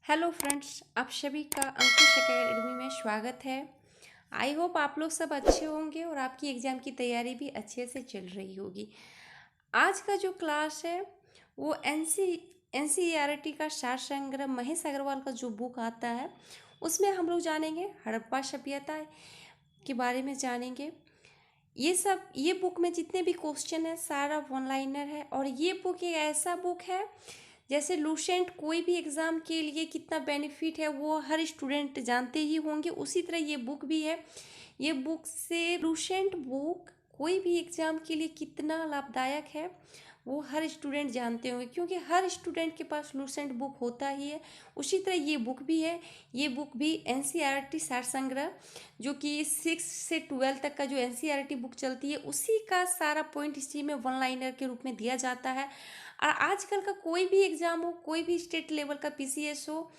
Hello friends, आप सभी का अंकुश एकेडमी में स्वागत है। आई होप आप लोग सब अच्छे होंगे और आपकी एग्ज़ाम की तैयारी भी अच्छे से चल रही होगी। आज का जो क्लास है वो एनसीईआरटी का सार संग्रह महेश अग्रवाल का जो बुक आता है उसमें हम लोग जानेंगे हड़प्पा सभ्यता के बारे में जानेंगे। ये बुक में जितने भी क्वेश्चन है सारा वन लाइनर है और ये बुक एक ऐसा बुक है जैसे लूसेंट कोई भी एग्ज़ाम के लिए कितना बेनिफिट है वो हर स्टूडेंट जानते ही होंगे, उसी तरह ये बुक भी है। ये बुक से लूसेंट बुक कोई भी एग्ज़ाम के लिए कितना लाभदायक है वो हर स्टूडेंट जानते होंगे, क्योंकि हर स्टूडेंट के पास लूसेंट बुक होता ही है। उसी तरह ये बुक भी है। ये बुक भी एनसीईआरटी सार संग्रह जो कि 6 से 12 तक का जो एनसीईआरटी बुक चलती है उसी का सारा पॉइंट इसी में वन लाइनर के रूप में दिया जाता है। और आजकल का कोई भी एग्ज़ाम हो, कोई भी स्टेट लेवल का पीसीएस हो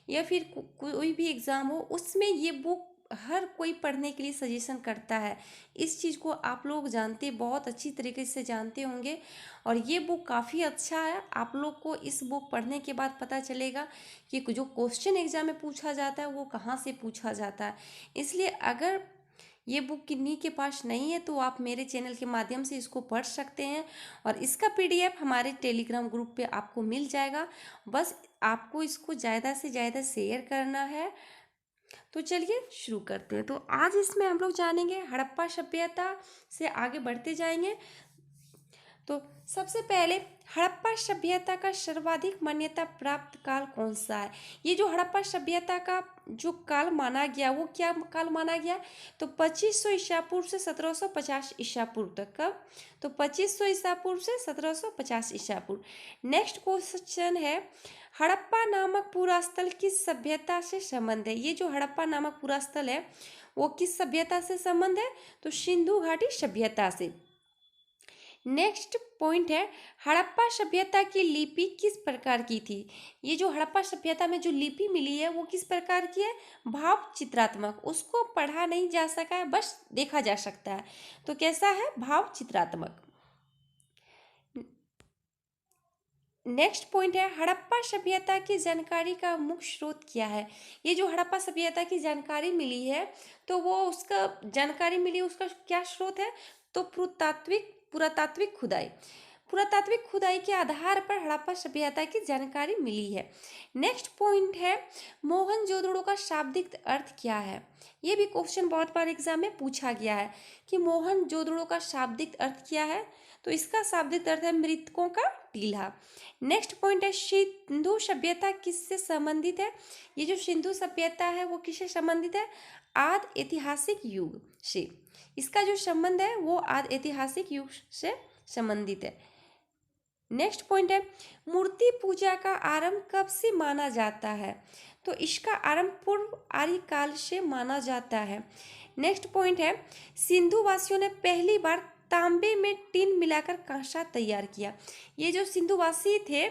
या फिर कोई भी एग्ज़ाम हो, उसमें ये बुक हर कोई पढ़ने के लिए सजेशन करता है। इस चीज़ को आप लोग जानते, बहुत अच्छी तरीके से जानते होंगे और ये बुक काफ़ी अच्छा है। आप लोग को इस बुक पढ़ने के बाद पता चलेगा कि जो क्वेश्चन एग्जाम में पूछा जाता है वो कहाँ से पूछा जाता है। इसलिए अगर ये बुक किन्हीं के पास नहीं है तो आप मेरे चैनल के माध्यम से इसको पढ़ सकते हैं और इसका पीडीएफ हमारे टेलीग्राम ग्रुप पे आपको मिल जाएगा। बस आपको इसको ज़्यादा से ज़्यादा शेयर करना है। तो चलिए शुरू करते हैं। तो आज इसमें हम लोग जानेंगे हड़प्पा सभ्यता से आगे बढ़ते जाएंगे। तो सबसे पहले हड़प्पा सभ्यता का सर्वाधिक मान्यता प्राप्त काल कौन सा है। ये जो हड़प्पा सभ्यता का जो काल माना गया वो क्या काल माना गया, तो 2500 ईसा पूर्व से 1750 ईसा पूर्व तक। कब, तो 2500 ईसा पूर्व से 1750 ईसा पूर्व। नेक्स्ट क्वेश्चन है, हड़प्पा नामक पूरा स्थल किस सभ्यता से संबंध है। ये जो हड़प्पा नामक पूरा स्थल है वो किस सभ्यता से संबंध है, तो सिंधु घाटी सभ्यता से। नेक्स्ट पॉइंट है, हड़प्पा सभ्यता की लिपि किस प्रकार की थी। ये जो हड़प्पा सभ्यता में जो लिपि मिली है वो किस प्रकार की है, भाव चित्रात्मक। उसको पढ़ा नहीं जा सका है, बस देखा जा सकता है। तो कैसा है, भाव चित्रात्मक। नेक्स्ट पॉइंट है, हड़प्पा सभ्यता की जानकारी का मुख्य स्रोत क्या है। ये जो हड़प्पा सभ्यता की जानकारी मिली है तो वो उसका जानकारी मिली उसका क्या स्रोत है, तो पुरातात्विक खुदाई। पुरातात्विक खुदाई के आधार पर हड़प्पा सभ्यता की जानकारी मिली है। नेक्स्ट पॉइंट है, मोहनजोदड़ो का शाब्दिक अर्थ क्या है। ये भी क्वेश्चन बहुत बार एग्जाम में पूछा गया है कि मोहनजोदड़ो का शाब्दिक अर्थ क्या है, तो इसका शाब्दिक अर्थ है मृतकों का टीला। नेक्स्ट पॉइंट है, सिंधु सभ्यता किससे संबंधित है। ये जो सिंधु सभ्यता है वो किससे संबंधित है, आदि ऐतिहासिक युग से। इसका जो संबंध है वो आदि ऐतिहासिक युग से संबंधित है। नेक्स्ट पॉइंट है, मूर्ति पूजा का आरंभ कब से माना जाता है, तो इसका आरंभ पूर्व आर्य काल से माना जाता है। नेक्स्ट पॉइंट है, सिंधु वासियों ने पहली बार तांबे में टीन मिलाकर कांसा तैयार किया। ये जो सिंधुवासी थे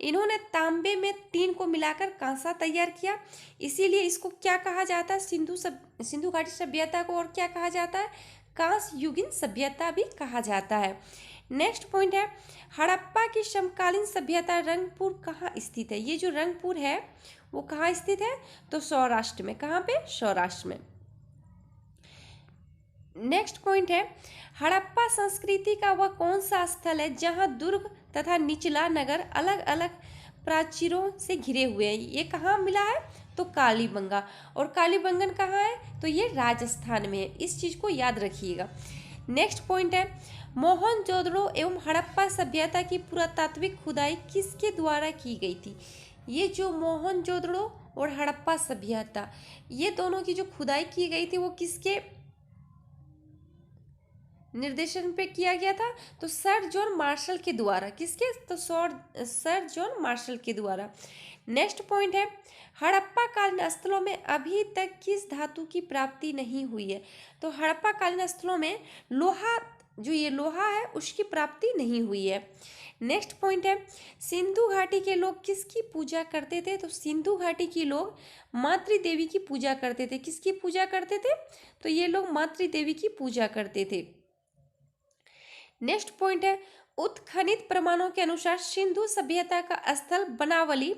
इन्होंने तांबे में टीन को मिलाकर कांसा तैयार किया, इसीलिए इसको क्या कहा जाता है, सिंधु घाटी सभ्यता को और क्या कहा जाता है, कांस्य युगीन सभ्यता भी कहा जाता है। नेक्स्ट पॉइंट है, हड़प्पा की समकालीन सभ्यता रंगपुर कहाँ स्थित है। ये जो रंगपुर है वो कहाँ स्थित है, तो सौराष्ट्र में। कहाँ पे, सौराष्ट्र में। नेक्स्ट पॉइंट है, हड़प्पा संस्कृति का वह कौन सा स्थल है जहां दुर्ग तथा निचला नगर अलग अलग प्राचीरों से घिरे हुए हैं। ये कहाँ मिला है, तो कालीबंगा। और कालीबंगन कहाँ है, तो ये राजस्थान में है। इस चीज को याद रखिएगा। नेक्स्ट पॉइंट है, मोहनजोदड़ो एवं हड़प्पा सभ्यता की पुरातात्विक खुदाई किसके द्वारा की गई थी। ये जो मोहनजोदड़ो और हड़प्पा सभ्यता ये दोनों की जो खुदाई की गई थी वो किसके निर्देशन पे किया गया था, तो सर जॉन मार्शल के द्वारा। किसके, तो सर जॉन मार्शल के द्वारा। नेक्स्ट पॉइंट है, हड़प्पा कालीन स्थलों में अभी तक किस धातु की प्राप्ति नहीं हुई है। तो हड़प्पा कालीन स्थलों में लोहा, जो ये लोहा है उसकी प्राप्ति नहीं हुई है। नेक्स्ट पॉइंट है, सिंधु घाटी के लोग किसकी पूजा करते थे। तो सिंधु घाटी के लोग मातृ देवी की पूजा करते थे। किसकी पूजा करते थे, तो ये लोग मातृ देवी की पूजा करते थे। नेक्स्ट पॉइंट है, उत्खनित प्रमाणों के अनुसार सिंधु सभ्यता का स्थल बनावली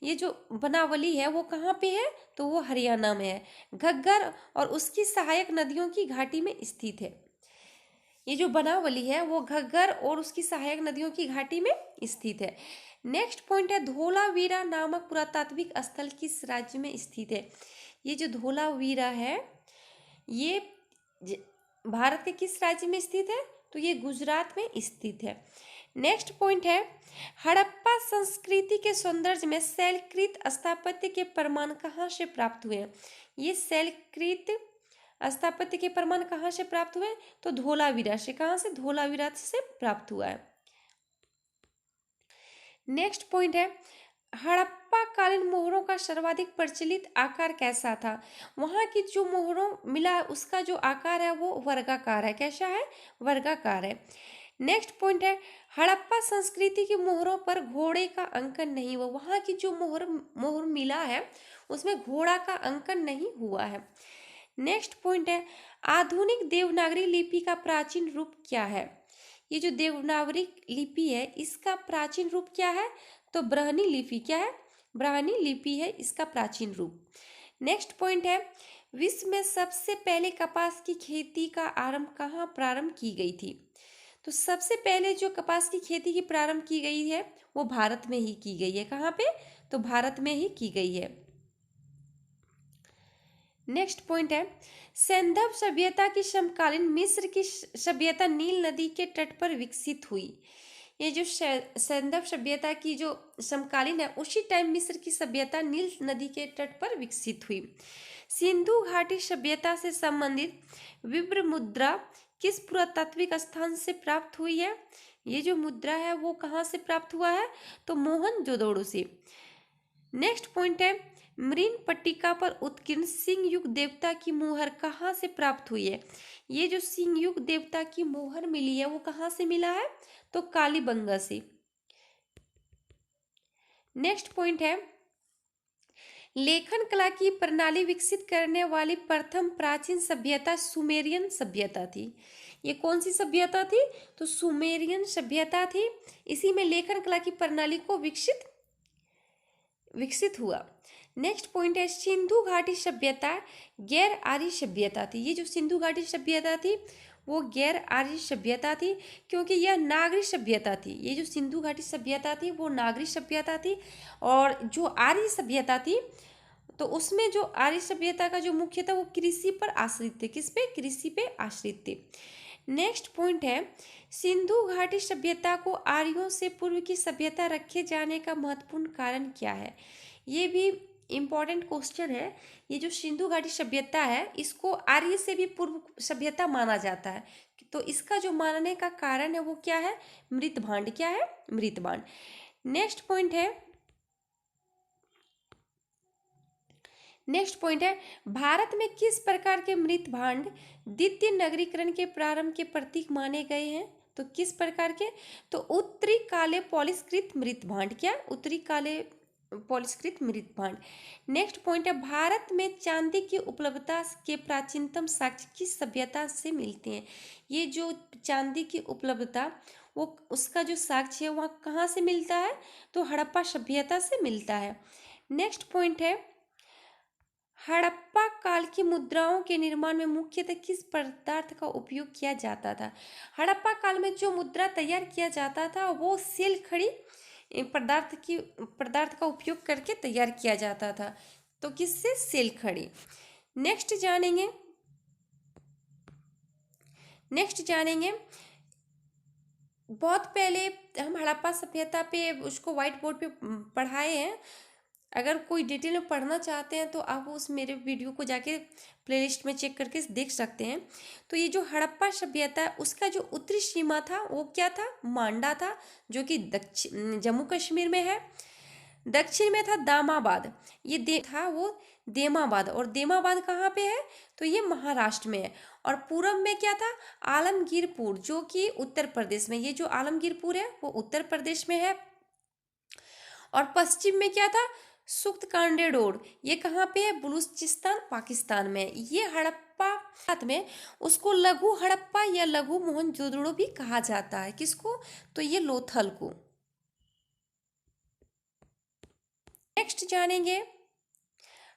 ये जो बनावली है वो कहाँ पे है, तो वो हरियाणा में है। घग्गर और उसकी सहायक नदियों की घाटी में स्थित है। ये जो बनावली है वो घग्गर और उसकी सहायक नदियों की घाटी में स्थित है। नेक्स्ट पॉइंट है धोलावीरा नामक पुरातात्विक स्थल किस राज्य में स्थित है। ये जो धोलावीरा है ये भारत के किस राज्य में स्थित है, तो ये गुजरात में स्थित है। नेक्स्ट पॉइंट है हड़प्पा संस्कृति के सौंदर्य में शैलकृत स्थापत्य के प्रमाण कहाँ से प्राप्त हुए हैं। ये शैलकृत स्थापत्य के प्रमाण कहाँ से प्राप्त हुए, तो धोलावीरा से। कहाँ से, धोलावीरा से प्राप्त हुआ है। नेक्स्ट पॉइंट है हड़प्पा कालीन मोहरों का सर्वाधिक प्रचलित आकार कैसा था। वहां की जो मोहरों मिला है उसका जो आकार है वो वर्गाकार है। कैसा है, वर्गाकार है। नेक्स्ट पॉइंट है हड़प्पा संस्कृति की मोहरों पर घोड़े का अंकन नहीं हुआ। वहां की जो मोहर मिला है उसमें घोड़ा का अंकन नहीं हुआ है। नेक्स्ट पॉइंट है आधुनिक देवनागरी लिपि का प्राचीन रूप क्या है। ये जो देवनागरी लिपि है इसका प्राचीन रूप क्या है, तो ब्राह्मी लिपि। क्या है, ब्राह्मी लिपि है इसका प्राचीन रूप। नेक्स्ट पॉइंट है विश्व में सबसे पहले कपास की खेती का आरंभ कहाँ प्रारंभ की गई थी। तो सबसे पहले जो कपास की खेती की प्रारंभ की गई है वो भारत में ही की गई है। कहाँ पे, तो भारत में ही की गई है। नेक्स्ट पॉइंट है सैंधव सभ्यता की समकालीन मिस्र की सभ्यता नील नदी के तट पर विकसित हुई। ये जो सैंधव सभ्यता की जो समकालीन है उसी टाइम मिस्र की सभ्यता नील नदी के तट पर विकसित हुई। सिंधु घाटी सभ्यता से संबंधित विब्र मुद्रा किस पुरातात्विक स्थान से प्राप्त हुई है। ये जो मुद्रा है वो कहाँ से प्राप्त हुआ है, तो मोहनजोदड़ो से। नेक्स्ट पॉइंट है मरीन पट्टिका पर उत्कीर्ण सिंह युग देवता की मोहर कहाँ से प्राप्त हुई है। ये जो सिंह युग देवता की मोहर मिली है वो कहाँ से मिला है, तो कालीबंगा से। नेक्स्ट पॉइंट है लेखन कला की प्रणाली विकसित करने वाली प्रथम प्राचीन सभ्यता सुमेरियन सभ्यता थी। ये कौन सी सभ्यता थी, तो सुमेरियन सभ्यता थी। इसी में लेखन कला की प्रणाली को विकसित हुआ। नेक्स्ट पॉइंट है सिंधु घाटी सभ्यता गैर आर्य सभ्यता थी। ये जो सिंधु घाटी सभ्यता थी वो गैर आर्य सभ्यता थी क्योंकि यह नागरी सभ्यता थी। ये जो सिंधु घाटी सभ्यता थी वो नागरी सभ्यता थी। और जो आर्य सभ्यता थी तो उसमें जो आर्य सभ्यता का जो मुख्य था वो कृषि पर आश्रित थे। किस पे, कृषि पे आश्रित थे। नेक्स्ट पॉइंट है सिंधु घाटी सभ्यता को आर्यों से पूर्व की सभ्यता रखे जाने का महत्वपूर्ण कारण क्या है। ये भी इम्पॉर्टेंट क्वेश्चन है। ये जो सिंधु घाटी सभ्यता है इसको आर्य से भी पूर्व सभ्यता माना जाता है। तो इसका जो मानने का कारण है वो क्या है, मृत भांड। क्या है, मृत भांड। नेक्स्ट पॉइंट है भारत में किस प्रकार के मृत भांड द्वितीय नगरीकरण के प्रारंभ के प्रतीक माने गए हैं। तो किस प्रकार के, तो उत्तरी काले पॉलिशकृत मृत भांड। क्या, उत्तरी काले पॉलिशकृत मृत भांड। नेक्स्ट पॉइंट है भारत में चांदी की उपलब्धता के प्राचीनतम साक्ष्य किस सभ्यता से मिलते हैं। ये जो चांदी की उपलब्धता वो उसका जो साक्ष्य है वहाँ कहाँ से मिलता है, तो हड़प्पा सभ्यता से मिलता है। नेक्स्ट पॉइंट है हड़प्पा काल की मुद्राओं के निर्माण में मुख्यतः किस पदार्थ का उपयोग किया जाता था। हड़प्पा काल में जो मुद्रा तैयार किया जाता था वो सेल खड़ी पदार्थ का उपयोग करके तैयार किया जाता था। तो किससे, सेल खड़ी। नेक्स्ट जानेंगे बहुत पहले हम हड़प्पा सभ्यता पे उसको व्हाइट बोर्ड पे पढ़ाए हैं। अगर कोई डिटेल में पढ़ना चाहते हैं तो आप उस मेरे वीडियो को जाके प्लेलिस्ट में चेक करके देख सकते हैं। तो ये जो हड़प्पा सभ्यता है उसका जो उत्तरी सीमा था वो क्या था, मांडा था, जो कि दक्षिण जम्मू कश्मीर में है। दक्षिण में था दामाबाद, ये था वो देमाबाद, और देमाबाद कहाँ पे है, तो ये महाराष्ट्र में है। और पूरब में क्या था, आलमगीरपुर, जो कि उत्तर प्रदेश में। ये जो आलमगीरपुर है वो उत्तर प्रदेश में है। और पश्चिम में क्या था, सुख्त कांडेडोर, ये कहाँ पे है, बलूचिस्तान पाकिस्तान में। ये हड़प्पा साथ में उसको लघु हड़प्पा या लघु मोहनजोदड़ो भी कहा जाता है। किसको, तो ये लोथल को। नेक्स्ट जानेंगे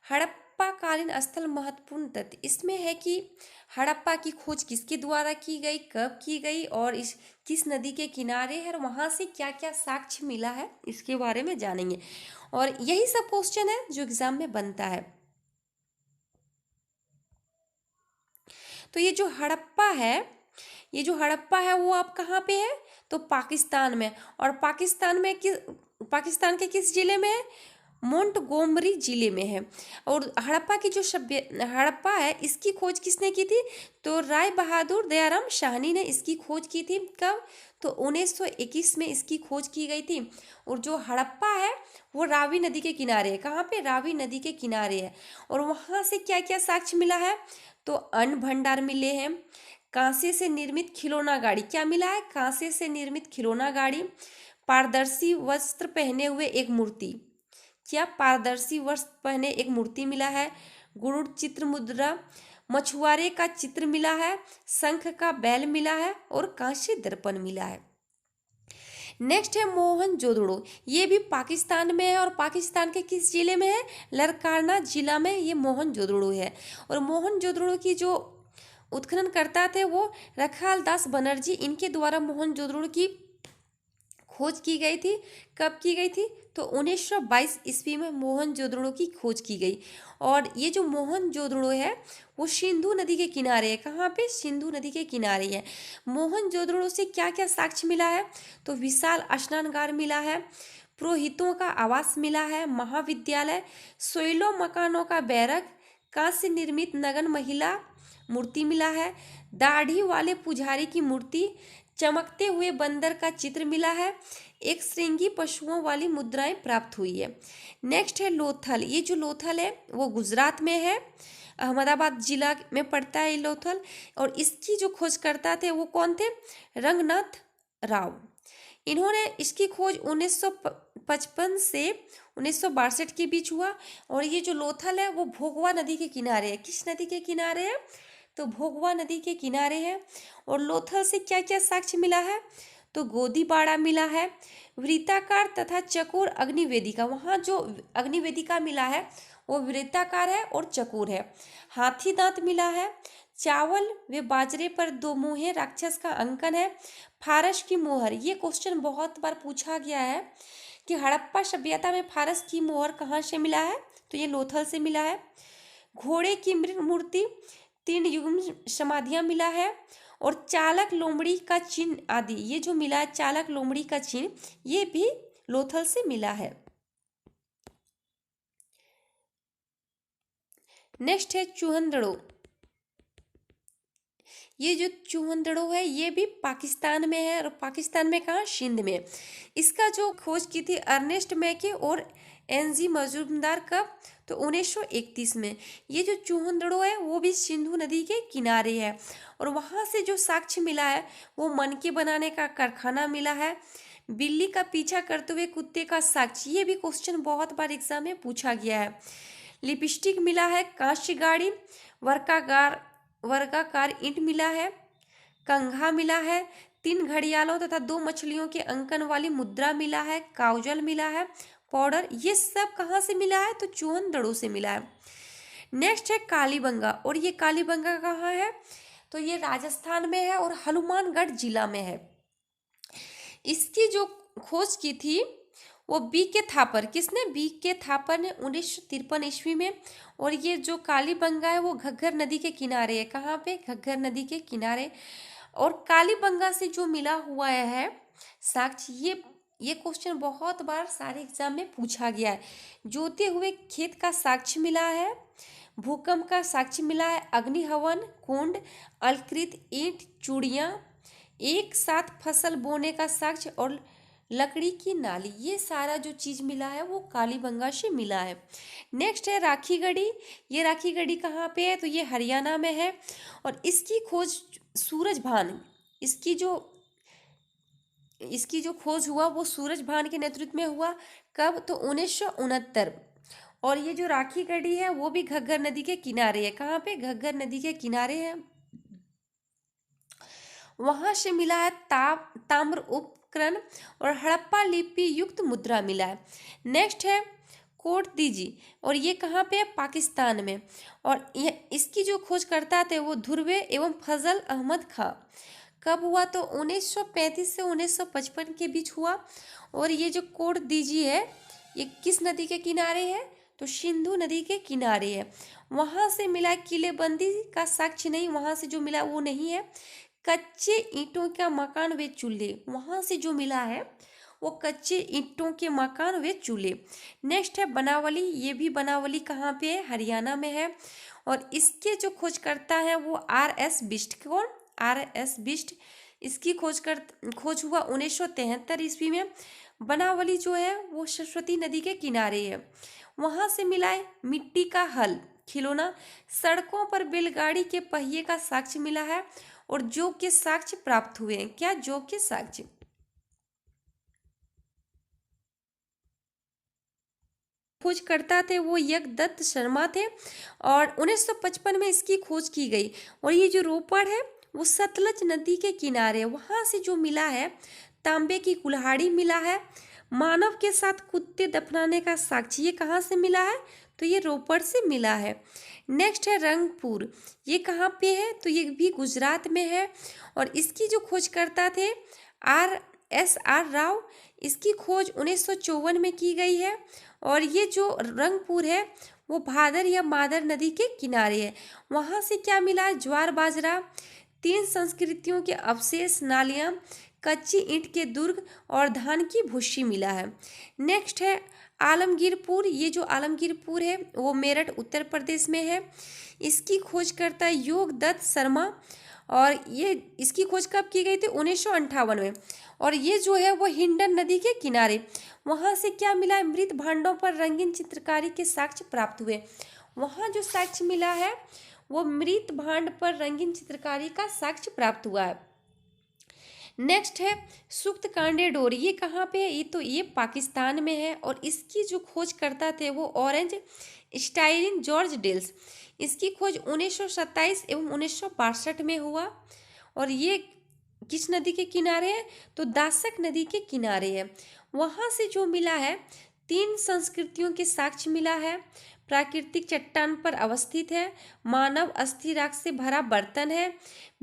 हड़प्पा कालीन स्थल महत्वपूर्ण तथ्य। इसमें है कि हड़प्पा की खोज किसके द्वारा की गई, कब की गई और इस किस नदी के किनारे है और वहां से क्या क्या साक्ष्य मिला है, इसके बारे में जानेंगे। और यही सब क्वेश्चन है जो एग्जाम में बनता है। तो ये जो हड़प्पा है वो आप कहाँ पे है, तो पाकिस्तान में। और पाकिस्तान के किस जिले में है, मोंटगोमरी जिले में है। और हड़प्पा की जो हड़प्पा है इसकी खोज किसने की थी, तो राय बहादुर दयाराम शाहनी ने इसकी खोज की थी। कब, तो 1921 में इसकी खोज की गई थी। और जो हड़प्पा है वो रावी नदी के किनारे है। कहाँ पे, रावी नदी के किनारे है। और वहां से क्या क्या साक्ष्य मिला है, तो अन्न भंडार मिले हैं, कांसे से निर्मित खिलौना गाड़ी, क्या मिला है, कांसे से निर्मित खिलौना गाड़ी, पारदर्शी वस्त्र पहने हुए एक मूर्ति, क्या पारदर्शी वस्त्र पहने एक मूर्ति मिला है, गुरुड़ चित्र मुद्रा, मछुआरे का चित्र मिला है, शंख का बैल मिला है और कांस्य दर्पण मिला है। नेक्स्ट है मोहनजोदड़ो। ये भी पाकिस्तान में है और पाकिस्तान के किस जिले में है, लरकाना जिला में ये मोहनजोदड़ो है। और मोहनजोदड़ो की जो उत्खनन करता थे वो रखाल दास बनर्जी, इनके द्वारा मोहनजोदड़ो की खोज की गई थी। कब की गई थी, तो 1922 ईस्वी में मोहनजोदड़ो की खोज की गई। और ये जो मोहनजोदड़ो है वो सिंधु नदी के किनारे है। कहाँ पे, सिंधु नदी के किनारे है। मोहनजोदड़ो से क्या क्या साक्ष्य मिला है, तो विशाल स्नानगार मिला है, पुरोहितों का आवास मिला है, महाविद्यालय, सोलह मकानों का बैरक, कांस्य निर्मित नगन महिला मूर्ति मिला है, दाढ़ी वाले पुजारी की मूर्ति, चमकते हुए बंदर का चित्र मिला है, एक श्रृंगी पशुओं वाली मुद्राएं प्राप्त हुई है। नेक्स्ट है लोथल। ये जो लोथल है वो गुजरात में है, अहमदाबाद जिला में पड़ता है ये लोथल। और इसकी जो खोजकर्ता थे वो कौन थे, रंगनाथ राव। इन्होंने इसकी खोज 1955 से 1962 के बीच हुआ। और ये जो लोथल है वो भोगवा नदी के किनारे है। किस नदी के किनारे है, तो भोगवा नदी के किनारे है। और लोथल से क्या क्या साक्ष्य मिला है, तो गोदीबाड़ा मिला है, वृत्ताकार तथा चकोर अग्निवेदिका, वहाँ जो अग्निवेदिका मिला है वो वृत्ताकार है और चकोर है, हाथी दांत मिला है, चावल व बाजरे पर दो मुँहे राक्षस का अंकन है, फारस की मोहर। ये क्वेश्चन बहुत बार पूछा गया है कि हड़प्पा सभ्यता में फारस की मोहर कहाँ से मिला है, तो ये लोथल से मिला है। घोड़े की मृत मूर्ति, 3 युग्म समाधियां मिला है। और चालक लोमड़ी का चिन्ह आदि, ये जो मिला है चालक लोमड़ी का चिन्ह, ये भी लोथल से मिला है। नेक्स्ट है चूहनदड़ो। ये जो चूहनदड़ो है ये भी पाकिस्तान में है। और पाकिस्तान में कहाँ, सिंध में। इसका जो खोज की थी अर्नेस्ट मैके और एनजी मजूमदार, कब, तो 1931 में। ये जो चूहनदड़ो है वो भी सिंधु नदी के किनारे है। और वहाँ से जो साक्ष्य मिला है वो मनके बनाने का कारखाना मिला है, बिल्ली का पीछा करते हुए कुत्ते का साक्ष्य, ये भी क्वेश्चन बहुत बार एग्जाम में पूछा गया है। लिपस्टिक मिला है, कांस्य गाड़ी, वर्गाकार ईंट मिला है, कंघा मिला है, 3 घड़ियालों तथा 2 मछलियों के अंकन वाली मुद्रा मिला है, काउजल मिला है, पाउडर। ये सब कहाँ से मिला है, तो चूहनदड़ो से मिला है। नेक्स्ट है कालीबंगा। और ये कालीबंगा कहाँ है, तो ये राजस्थान में है और हनुमानगढ़ जिला में है। इसकी जो खोज की थी वो बी के थापर, किसने, बी के थापर ने 1953 ईस्वी में। और ये जो कालीबंगा है वो घग्गर नदी के किनारे है। कहाँ पे, घग्गर नदी के किनारे। और कालीबंगा से जो मिला हुआ है साक्ष्य, ये क्वेश्चन बहुत बार सारे एग्जाम में पूछा गया है। जोते हुए खेत का साक्ष्य मिला है, भूकंप का साक्ष्य मिला है, अग्नि हवन कुंड, अलकृत ईंट चूड़ियाँ, एक साथ फसल बोने का साक्ष्य और लकड़ी की नाली, ये सारा जो चीज मिला है वो कालीबंगा से मिला है। नेक्स्ट है राखी गढ़ी। ये राखी गढ़ी कहाँ पे है, तो ये हरियाणा में है। और इसकी खोज सूरजभान, इसकी जो खोज हुआ वो सूरजभान के नेतृत्व में हुआ। कब, तो 1969। और ये जो राखी गढ़ी है वो भी घग्गर नदी के किनारे है। कहाँ पे, घग्गर नदी के किनारे है। वहां से मिला है ताम्र उपकरण और हड़प्पा लिपि युक्त मुद्रा मिला है। नेक्स्ट है कोट दीजी, और ये कहाँ पे है? पाकिस्तान में। और ये इसकी जो खोजकर्ता थे वो ध्रुवे एवं फजल अहमद खां। कब हुआ? तो 1935 से 1955 के बीच हुआ। और ये जो कोट दीजी है ये किस नदी के किनारे है? तो सिंधु नदी के किनारे है। वहां से मिला किलेबंदी का साक्ष्य नहीं, वहां से जो मिला वो नहीं है। कच्चे ईंटों का मकान व चूल्हे, वहां से जो मिला है वो कच्चे ईंटों के मकान व चूल्हे। नेक्स्ट है बनावली, ये भी बनावली कहाँ पे है? हरियाणा में है। और इसके जो खोजकर्ता है वो R.S. बिष्ट। कौन? R.S. बिष्ट। इसकी खोज हुआ 1973 ईस्वी में। बनावली जो है वो सरस्वती नदी के किनारे है। वहां से मिला है मिट्टी का हल, खिलौना। सड़कों पर बैलगाड़ी के पहिए का साक्ष्य मिला है। और जोग के साक्ष्य प्राप्त हुए हैं। क्या? जोग के साक्ष्य। खोजकर्ता थे वो यज्ञदत्त शर्मा थे। और 1955 में इसकी खोज की गई। और ये जो रोपड़ है वो सतलज नदी के किनारे, वहां से जो मिला है तांबे की कुल्हाड़ी मिला है। मानव के साथ कुत्ते दफनाने का साक्ष्य, ये कहाँ से मिला है? तो ये रोपड़ से मिला है। नेक्स्ट है रंगपुर, ये कहाँ पे है? तो ये भी गुजरात में है। और इसकी जो खोजकर्ता थे R.S.R. राव। इसकी खोज 1954 में की गई है। और ये जो रंगपुर है वो भादर या मादर नदी के किनारे है। वहां से क्या मिला है? ज्वार बाजरा, 3 संस्कृतियों के अवशेष, नालियां, कच्ची ईंट के दुर्ग और धान की भूसी मिला है। नेक्स्ट है आलमगीरपुर, ये जो आलमगीरपुर है वो मेरठ उत्तर प्रदेश में है। इसकी खोज करता है योगदत्त शर्मा। और ये इसकी खोज कब की गई थी? 1958 में। और ये जो है वो हिंडन नदी के किनारे, वहां से क्या मिला है? मृत भांडों पर रंगीन चित्रकारी के साक्ष्य प्राप्त हुए। वहां जो साक्ष्य मिला है वो मृत भांड पर रंगीन चित्रकारी का साक्ष्य प्राप्त हुआ है। नेक्स्ट है सुक्त कांडे डोरी, ये कहाँ पे है? ये तो ये पाकिस्तान में है। और इसकी जो खोज करता थे वो ऑरेंज स्टाइलिन जॉर्ज डेल्स। इसकी खोज 1927 एवं 1962 में हुआ। और ये किस नदी के किनारे है? तो दासक नदी के किनारे है। वहां से जो मिला है 3 संस्कृतियों के साक्ष्य मिला है। प्राकृतिक चट्टान पर अवस्थित है। मानव अस्थि राख से भरा बर्तन है।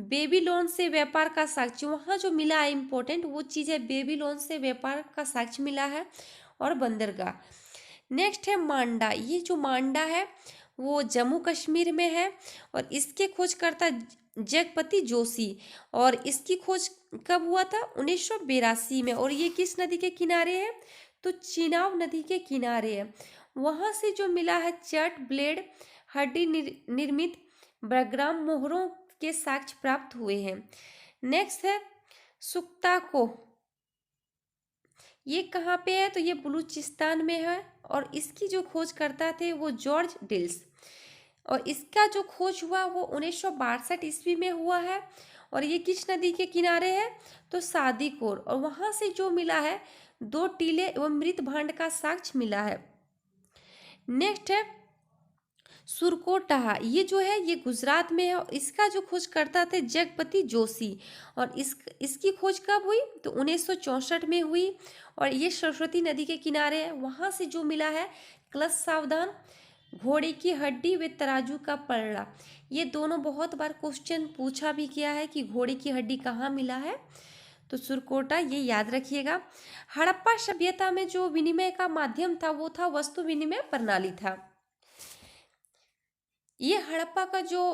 बेबीलोन से व्यापार का साक्ष्य, वहां जो मिला है इंपॉर्टेंट वो चीज है, बेबीलोन से व्यापार का साक्ष्य मिला है। और बंदरगाह। नेक्स्ट है मांडा, ये जो मांडा है वो जम्मू कश्मीर में है। और इसके खोजकर्ता जगपति जोशी। और इसकी खोज कब हुआ था? 1982 में। और ये किस नदी के किनारे है? तो चिनाब नदी के किनारे है। वहां से जो मिला है चट, ब्लेड, हड्डी निर्मित बग्राम मोहरों के साक्ष्य प्राप्त हुए हैं। नेक्स्ट है सुक्ता को, ये कहाँ पे है? तो ये बलूचिस्तान में है। और इसकी जो खोज करता थे वो जॉर्ज डिल्स। और इसका जो खोज हुआ वो 1962 ईस्वी में हुआ है। और ये किस नदी के किनारे है? तो सादीकोर। और वहां से जो मिला है 2 टीले एवं मृत भांड का साक्ष्य मिला है। नेक्स्ट है सुरकोटाहा, ये जो है ये गुजरात में है। और इसका जो खोज करता थे जगपति जोशी। और इसकी खोज कब हुई? तो 1964 में हुई। और ये सरस्वती नदी के किनारे है। वहां से जो मिला है क्लच सावधान, घोड़े की हड्डी व तराजू का पलड़ा। ये दोनों बहुत बार क्वेश्चन पूछा भी किया है कि घोड़े की हड्डी कहाँ मिला है? तो सुरकोटा, ये याद रखिएगा। हड़प्पा सभ्यता में जो विनिमय का माध्यम था वो था वस्तु विनिमय प्रणाली था। ये हड़प्पा का जो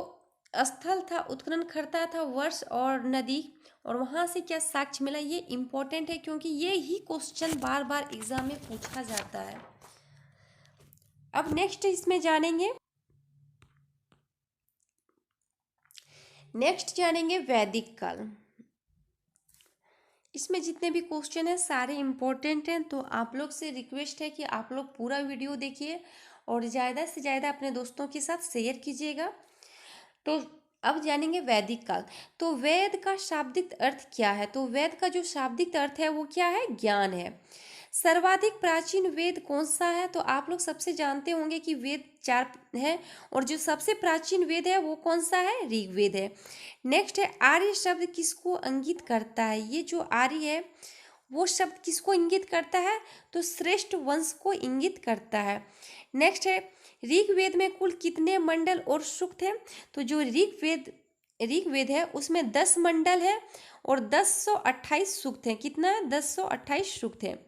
स्थल था उत्खनन करता था वर्ष और नदी। और वहां से क्या साक्ष्य मिला? ये इंपॉर्टेंट है क्योंकि ये ही क्वेश्चन बार बार एग्जाम में पूछा जाता है। अब नेक्स्ट इसमें जानेंगे, वैदिक काल। इसमें जितने भी क्वेश्चन हैं सारे इंपॉर्टेंट हैं। तो आप लोग से रिक्वेस्ट है कि आप लोग पूरा वीडियो देखिए और ज़्यादा से ज़्यादा अपने दोस्तों के साथ शेयर कीजिएगा। तो अब जानेंगे वैदिक काल। तो वेद का शाब्दिक अर्थ क्या है? तो वेद का जो शाब्दिक अर्थ है वो क्या है? ज्ञान है। सर्वाधिक प्राचीन वेद कौन सा है? तो आप लोग सबसे जानते होंगे कि वेद 4 है। और जो सबसे प्राचीन वेद है वो कौन सा है? ऋग्वेद है। नेक्स्ट है आर्य शब्द किसको इंगित करता है? ये जो आर्य है वो शब्द किसको इंगित करता है? तो श्रेष्ठ वंश को इंगित करता है। नेक्स्ट है, ऋग्वेद में कुल कितने मंडल और सूक्त हैं? तो जो ऋग्वेद है उसमें 10 मंडल है और 1028 सूक्त हैं। कितना है? 1028 सूक्त है।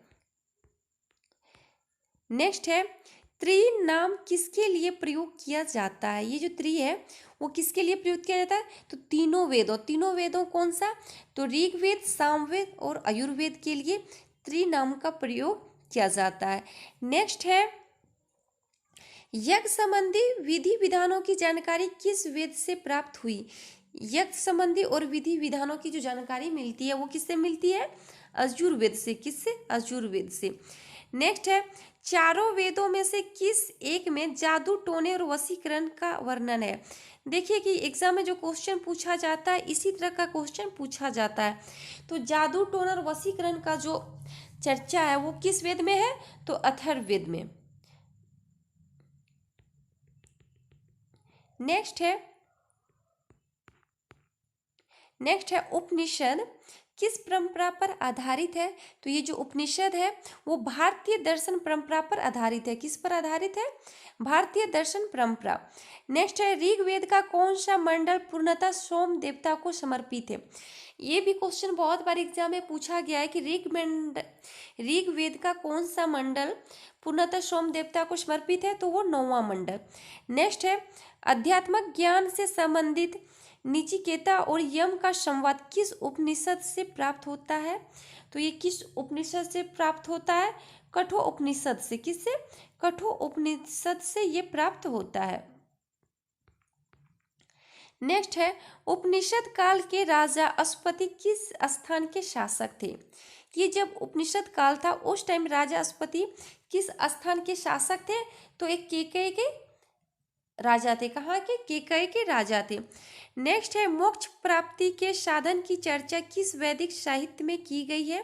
नेक्स्ट है, त्रि नाम किसके लिए प्रयोग किया जाता है? ये जो त्रि है वो किसके लिए प्रयोग किया जाता है? तो तीनों वेदों कौन सा? तो ऋग्वेद, सामवेद और आयुर्वेद के लिए त्रि नाम का प्रयोग किया जाता है। नेक्स्ट है, यज्ञ संबंधी विधि विधानों की जानकारी किस वेद से प्राप्त हुई? यज्ञ संबंधी और विधि विधानों की जो जानकारी मिलती है वो किससे मिलती है? यजुर्वेद से। किससे? यजुर्वेद से। नेक्स्ट है, चारों वेदों में से किस एक में जादू टोने और वशीकरण का वर्णन है? देखिए कि एग्जाम में जो क्वेश्चन पूछा जाता है इसी तरह का क्वेश्चन पूछा जाता है। तो जादू टोना और वशीकरण का जो चर्चा है वो किस वेद में है? तो अथर्ववेद में। नेक्स्ट है उपनिषद किस परंपरा पर आधारित है? तो ये जो उपनिषद है वो भारतीय दर्शन परंपरा पर आधारित है। किस पर आधारित है? भारतीय दर्शन परंपरा। नेक्स्ट है, ऋग्वेद का कौन सा मंडल पूर्णतः सोम देवता को समर्पित है? ये भी क्वेश्चन बहुत बार एग्जाम में पूछा गया है कि ऋग्वेद का कौन सा मंडल पूर्णतः सोम देवता को समर्पित है? तो वो 9वां मंडल। नेक्स्ट है, अध्यात्मक ज्ञान से संबंधित निचिकेता और यम का संवाद किस उपनिषद से प्राप्त होता है? तो ये किस उपनिषद से प्राप्त होता है? कठोर उपनिषद से। किससे? कठोर उपनिषद से ये प्राप्त होता है। नेक्स्ट है, उपनिषद काल के राजा अश्वपति किस स्थान के शासक थे? ये जब उपनिषद काल था उस टाइम राजा अश्वपति किस स्थान के शासक थे? तो एक केकय के राजा थे। कहाँ के? केकय के राजा थे। नेक्स्ट है, मोक्ष प्राप्ति के साधन की चर्चा किस वैदिक साहित्य में की गई है?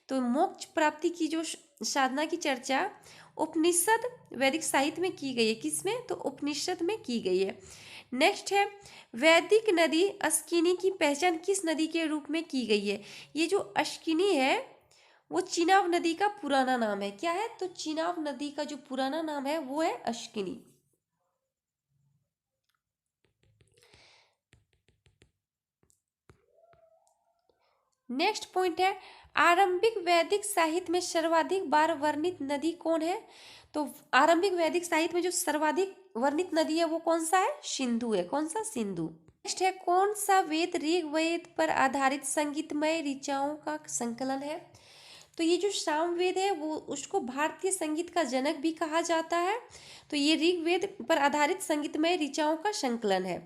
तो मोक्ष प्राप्ति की जो साधना की चर्चा उपनिषद वैदिक साहित्य में की गई है। किसमें? तो उपनिषद में की गई है। नेक्स्ट है, वैदिक नदी अस्किनी की पहचान किस नदी के रूप में की गई है? ये जो अस्किनी है वो चिनाब नदी का पुराना नाम है। क्या है? तो चिनाब नदी का जो पुराना नाम है वो है अस्किनी। नेक्स्ट पॉइंट है, आरंभिक वैदिक साहित्य में सर्वाधिक बार वर्णित नदी कौन है? तो आरंभिक वैदिक साहित्य में जो सर्वाधिक वर्णित नदी है वो कौन सा है? सिंधु है। कौन सा? सिंधु। नेक्स्ट है, कौन सा वेद ऋग्वेद पर आधारित संगीतमय ऋचाओं का संकलन है? तो ये जो सामवेद है वो उसको भारतीय संगीत का जनक भी कहा जाता है। तो ये ऋग्वेद पर आधारित संगीतमय ऋचाओं का संकलन है।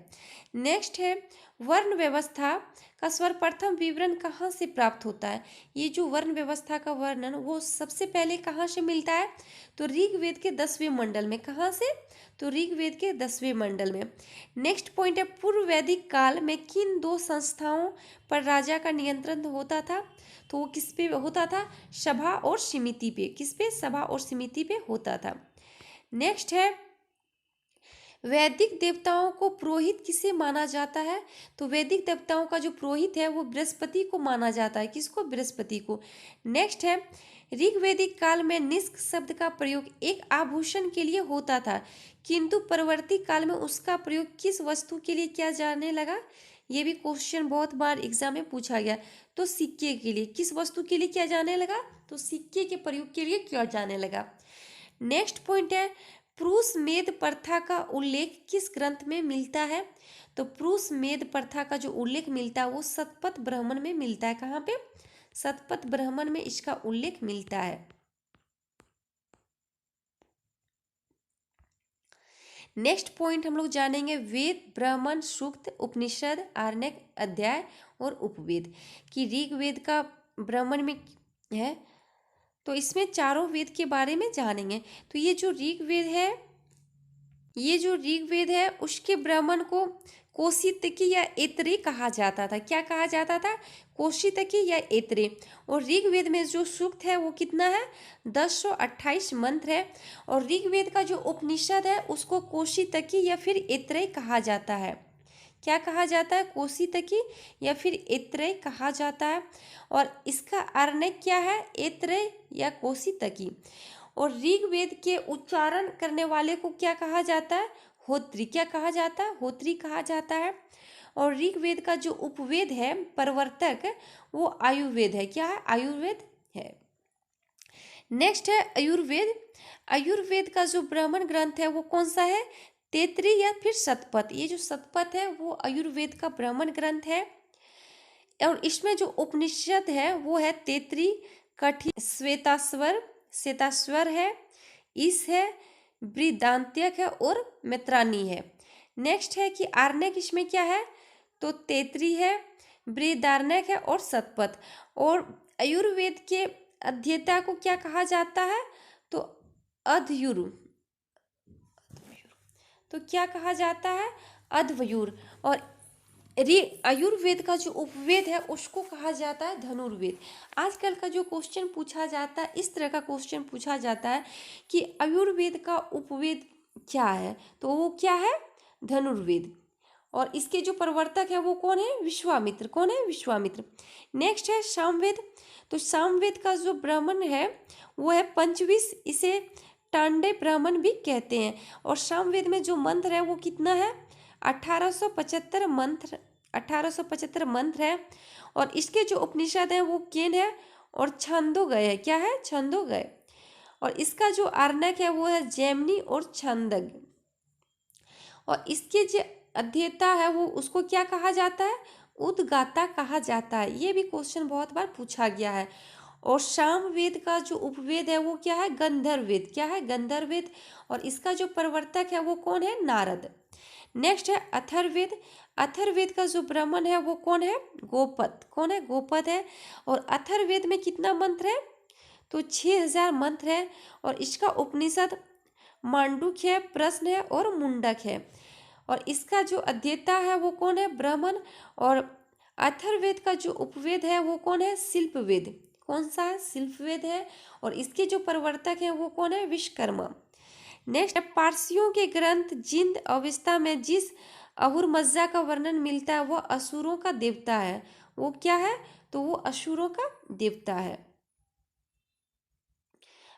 नेक्स्ट है, वर्ण व्यवस्था का सर्वप्रथम विवरण कहाँ से प्राप्त होता है? ये जो वर्ण व्यवस्था का वर्णन वो सबसे पहले कहाँ से मिलता है? तो ऋग्वेद के 10वें मंडल में। कहाँ से? तो ऋग्वेद के 10वें मंडल में। नेक्स्ट पॉइंट है, पूर्व वैदिक काल में किन दो संस्थाओं पर राजा का नियंत्रण होता था? तो वो किस पे होता था? सभा और समिति पे। किस पे? सभा और समिति पे होता था। नेक्स्ट है, वैदिक देवताओं को पुरोहित किसे माना जाता है? तो वैदिक देवताओं का जो पुरोहित है वो बृहस्पति को माना जाता है। किसको? बृहस्पति को। नेक्स्ट है, ऋग्वैदिक काल में निष्क शब्द का प्रयोग एक आभूषण के लिए होता था, किंतु परवर्ती काल में उसका प्रयोग किस वस्तु के लिए किया जाने लगा? ये भी क्वेश्चन बहुत बार एग्जाम में पूछा गया। तो सिक्के के लिए। किस वस्तु के लिए किया जाने लगा? तो सिक्के के प्रयोग के लिए किया जाने लगा। नेक्स्ट पॉइंट है, पुरुष मेद प्रथा का उल्लेख किस ग्रंथ में मिलता है? तो पुरुष मेद प्रथा का जो उल्लेख मिलता है वो शतपथ ब्राह्मण में मिलता है। कहाँ पे? शतपथ ब्राह्मण में इसका उल्लेख मिलता है। नेक्स्ट पॉइंट हम लोग जानेंगे वेद, ब्राह्मण, सूक्त, उपनिषद, आरण्यक, अध्याय और उपवेद। कि ऋग्वेद का ब्राह्मण में है तो इसमें चारों वेद के बारे में जानेंगे। तो ये जो ऋग्वेद है उसके ब्राह्मण को कौशितकी या ऐतरेय कहा जाता था। क्या कहा जाता था? कौशितकी या ऐतरेय। और ऋग्वेद में जो सूक्त है वो कितना है? 1028 मंत्र है। और ऋग्वेद का जो उपनिषद है उसको कौशितकी या फिर ऐतरेय कहा जाता है। क्या कहा जाता है, कोशितकी या फिर ऐत्रेय कहा जाता है। और इसका आरण्यक क्या है, ऐत्रेय या कोशितकी। और ऋग्वेद के उच्चारण करने वाले को क्या कहा जाता है, होत्री। क्या कहा जाता है, होत्री कहा जाता है। और ऋग्वेद का जो उपवेद है, प्रवर्तक, वो आयुर्वेद है। क्या है, आयुर्वेद है। नेक्स्ट है आयुर्वेद। आयुर्वेद का जो ब्राह्मण ग्रंथ है वो कौन सा है, तैतृ या फिर शतपथ। ये जो शतपथ है वो आयुर्वेद का ब्राह्मण ग्रंथ है। और इसमें जो उपनिषद है वो है तैतृ, कठि, श्वेताश्वर, श्वेताश्वर है, ईश है, बृहदान्त्यक है और मैत्रानी है। नेक्स्ट है कि आर्णयक, इसमें क्या है, तो तैतृ है, बृहदारण्यक है और शतपथ। और आयुर्वेद के अध्येता को क्या कहा जाता है, तो अधयुर। तो क्या कहा जाता है, अधवयुर। और आयुर्वेद का जो उपवेद है उसको कहा जाता है धनुर्वेद। आजकल का जो क्वेश्चन पूछा जाता है, इस तरह का क्वेश्चन पूछा जाता है कि आयुर्वेद का उपवेद क्या है, तो वो क्या है, धनुर्वेद। और इसके जो प्रवर्तक है वो कौन है, विश्वामित्र। कौन है, विश्वामित्र। नेक्स्ट है सामवेद। तो सामवेद का जो ब्राह्मण है वो है पंचविश, इसे टांडे ब्राह्मण भी कहते हैं। और सामवेद में जो मंत्र है वो कितना है, 1875 मंत्र, 1875 मंत्र है। और इसके जो उपनिषद है वो केन है और छंदोगय है। क्या है, छंदोगय। और इसका जो आर्णक है वो है जैमिनी और छंदग। और इसके जो अध्येता है वो उसको क्या कहा जाता है, उद्गाता कहा जाता है। ये भी क्वेश्चन बहुत बार पूछा गया है। और सामवेद का जो उपवेद है वो क्या है, गंधर्ववेद। क्या है, गंधर्ववेद। और इसका जो प्रवर्तक है वो कौन है, नारद। नेक्स्ट है अथर्ववेद। अथर्ववेद का जो ब्राह्मण है वो कौन है, गोपद। कौन है, गोपद है। और अथर्ववेद में कितना मंत्र है, तो 6000 मंत्र है। और इसका उपनिषद मांडुक्य है, प्रश्न है और मुंडक है। और इसका जो अध्येता है वो कौन है, ब्राह्मण। और अथर्ववेद का जो उपवेद है वो कौन है, शिल्पवेद। कौन सा है, शिल्पवेद है। और इसके जो प्रवर्तक हैं वो कौन है, विश्वकर्मा। नेक्स्ट है पारसियों के ग्रंथ जिंद अवस्था में जिस अहुरमज्जा का वर्णन मिलता है वह असुरों का देवता है। वो क्या है, तो वो असुरों का देवता है।